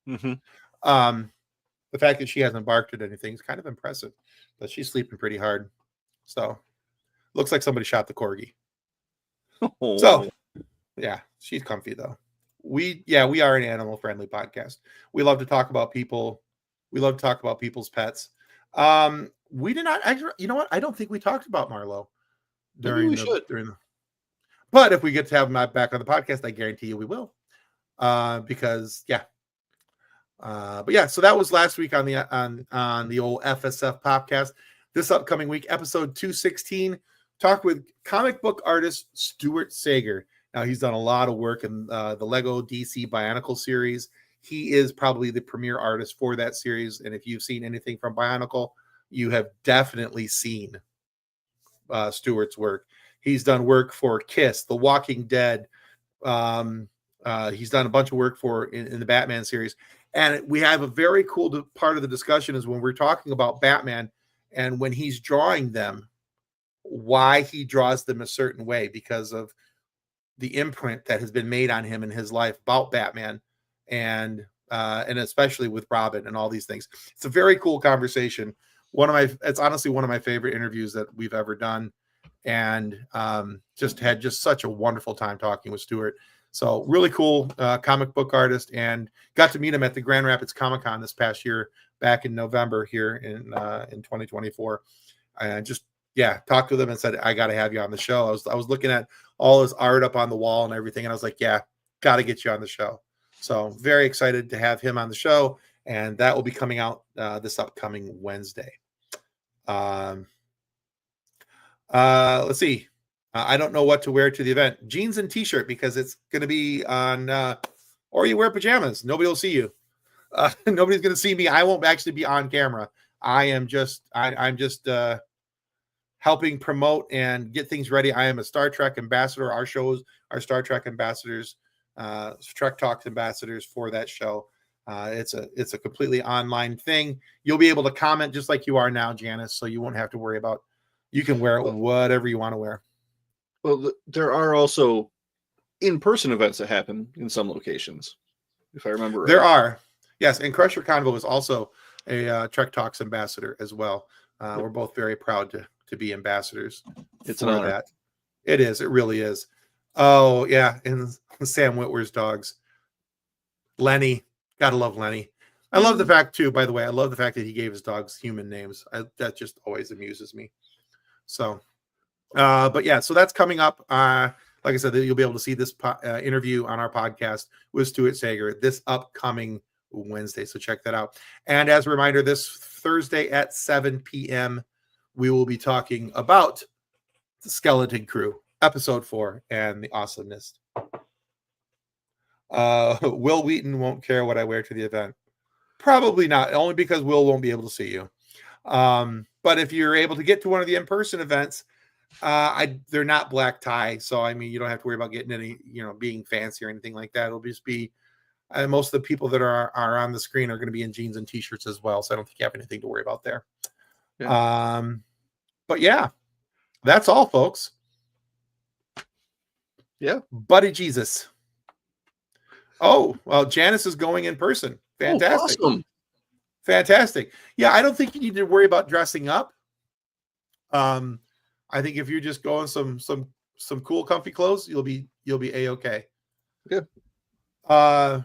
Mm-hmm. The fact that she hasn't barked at anything is kind of impressive. But she's sleeping pretty hard. So looks like somebody shot the corgi. Oh. So yeah, she's comfy though. We are an animal friendly podcast. We love to talk about people. We love to talk about people's pets. We did not actually, you know what? I don't think we talked about Marlo during the, but if we get to have him back on the podcast, I guarantee you we will. Because But yeah, so that was last week on the old FSF podcast. This upcoming week, episode 216, talk with comic book artist Stuart Sager. Now, he's done a lot of work in the Lego DC Bionicle series. He is probably the premier artist for that series. And if you've seen anything from Bionicle, you have definitely seen Stuart's work. He's done work for Kiss, The Walking Dead. He's done a bunch of work for in the Batman series. And we have a very cool part of the discussion is when we're talking about Batman and when he's drawing them, why he draws them a certain way because of the imprint that has been made on him in his life about Batman and especially with Robin and all these things. It's a very cool conversation. It's honestly one of my favorite interviews that we've ever done. And just had such a wonderful time talking with Stuart. So really cool comic book artist, and got to meet him at the Grand Rapids Comic-Con this past year, back in November here in 2024. And just talked with him and said, I got to have you on the show. I was looking at all his art up on the wall and everything, and I was like, yeah, got to get you on the show. So very excited to have him on the show, and that will be coming out this upcoming Wednesday. Let's see. I don't know what to wear to the event. Jeans and t-shirt, because it's going to be on, or you wear pajamas. Nobody will see you. Nobody's going to see me. I won't actually be on camera. I'm just helping promote and get things ready. I am a Star Trek ambassador. Our shows are Star Trek ambassadors, Trek Talks ambassadors for that show. It's a completely online thing. You'll be able to comment just like you are now, Janice, so you won't have to worry about. You can wear whatever you want to wear. Well, there are also in-person events that happen in some locations, if I remember right. There are. Yes, and Crusher Convo is also a Trek Talks ambassador as well. We're both very proud to be ambassadors. It's an honor. That. It is. It really is. Oh, yeah, and Sam Witwer's dogs. Lenny. Gotta love Lenny. I love the fact, too, by the way, I love the fact that he gave his dogs human names. That just always amuses me. So, but yeah, so that's coming up. Like I said, you'll be able to see this interview on our podcast with Stuart Sager this upcoming Wednesday. So check that out. And as a reminder, this Thursday at 7 p.m., we will be talking about the Skeleton Crew, episode 4, and the awesomeness. Will Wheaton won't care what I wear to the event. Probably not, only because Will won't be able to see you. But if you're able to get to one of the in-person events, they're not black tie. So, I mean, you don't have to worry about getting any, being fancy or anything like that. It'll just be, most of the people that are on the screen are going to be in jeans and t-shirts as well. So I don't think you have anything to worry about there. Yeah. But yeah, that's all, folks. Yeah. Buddy Jesus. Oh, well, Janice is going in person. Fantastic. Oh, awesome. Fantastic. Yeah, I don't think you need to worry about dressing up. I think if you're just going some cool, comfy clothes, you'll be A-okay. Yeah.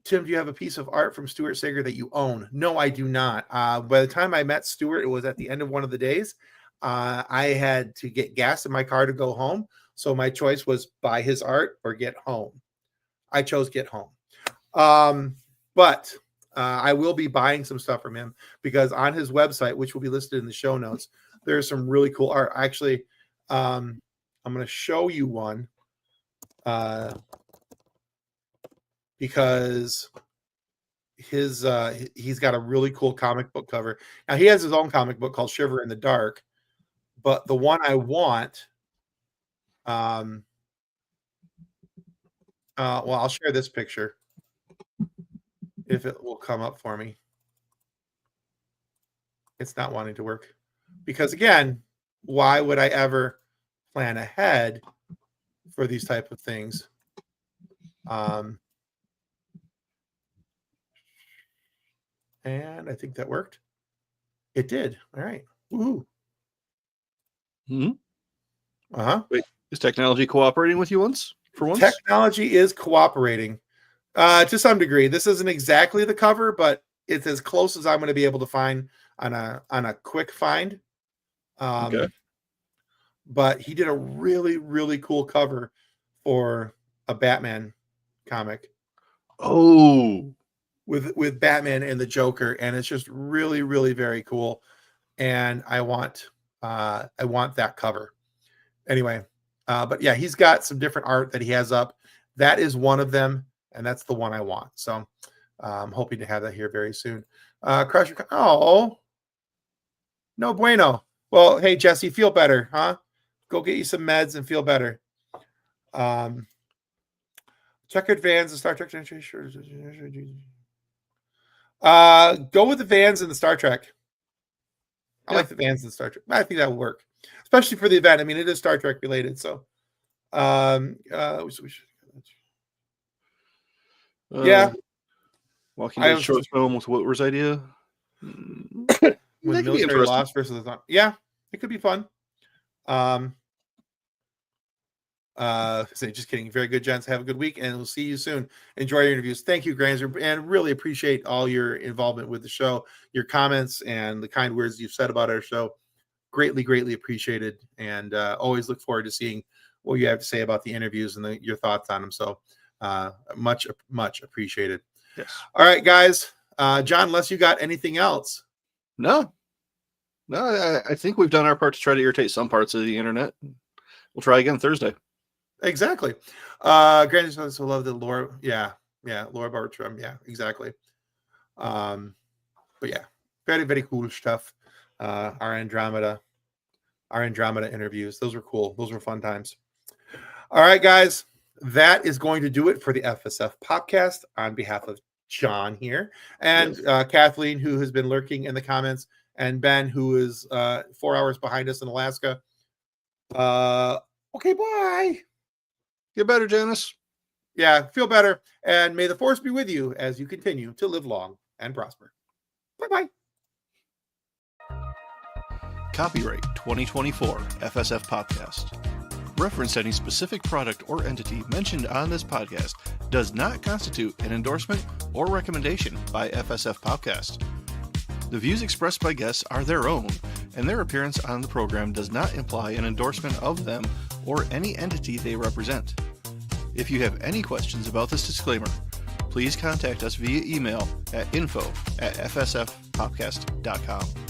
Tim, do you have a piece of art from Stuart Sager that you own? No, I do not. By the time I met Stuart, it was at the end of one of the days. I had to get gas in my car to go home. So my choice was buy his art or get home. I chose get home. But I will be buying some stuff from him because on his website, which will be listed in the show notes, there's some really cool art. Actually, I'm going to show you one because he's got a really cool comic book cover. Now, he has his own comic book called Shiver in the Dark, but the one I want, well, I'll share this picture if it will come up for me. It's not wanting to work because, again, why would I ever plan ahead for these type of things? And I think that worked. It did. All right. Woohoo. Wait, is technology cooperating with you for once? Technology is cooperating to some degree. This isn't exactly the cover, but it's as close as I'm going to be able to find on a quick find. Okay. But he did a really, really cool cover for a Batman comic. Oh, with Batman and the Joker, and it's just really, really very cool. And I want that cover. Anyway, but yeah, he's got some different art that he has up. That is one of them, and that's the one I want. So I'm hoping to have that here very soon. Crusher, oh, no bueno. Well, hey Jesse, feel better, huh? Go get you some meds and feel better. Checkered Vans and Star Trek. Go with the Vans and the Star Trek. I like the Vans and Star Trek. I think that will work, especially for the event. I mean, it is Star Trek related, so yeah. Walking Dead short film with Whitwer's idea. With Military Lost versus the yeah, it could be fun. Just kidding. Very good, gents. Have a good week, and we'll see you soon. Enjoy your interviews. Thank you, Granzer, and really appreciate all your involvement with the show, your comments, and the kind words you've said about our show. Greatly, greatly appreciated, and always look forward to seeing what you have to say about the interviews and your thoughts on them. So much, much appreciated. Yes. All right, guys. John, unless you got anything else. No, I think we've done our part to try to irritate some parts of the internet. We'll try again Thursday. Exactly. Granny also love the Laura. Yeah, Laura Bartram. Yeah, exactly. But yeah, very, very cool stuff. Our Andromeda interviews. Those were cool. Those were fun times. All right, guys. That is going to do it for the FSF podcast on behalf of John here and Kathleen, who has been lurking in the comments, and Ben, who is 4 hours behind us in Alaska. Okay, bye. Get better, Janice. Yeah, feel better. And may the force be with you as you continue to live long and prosper. Bye-bye. Copyright 2024 FSF Podcast. Reference any specific product or entity mentioned on this podcast does not constitute an endorsement or recommendation by FSF Podcast. The views expressed by guests are their own, and their appearance on the program does not imply an endorsement of them or any entity they represent. If you have any questions about this disclaimer, please contact us via email at info@fsfpopcast.com.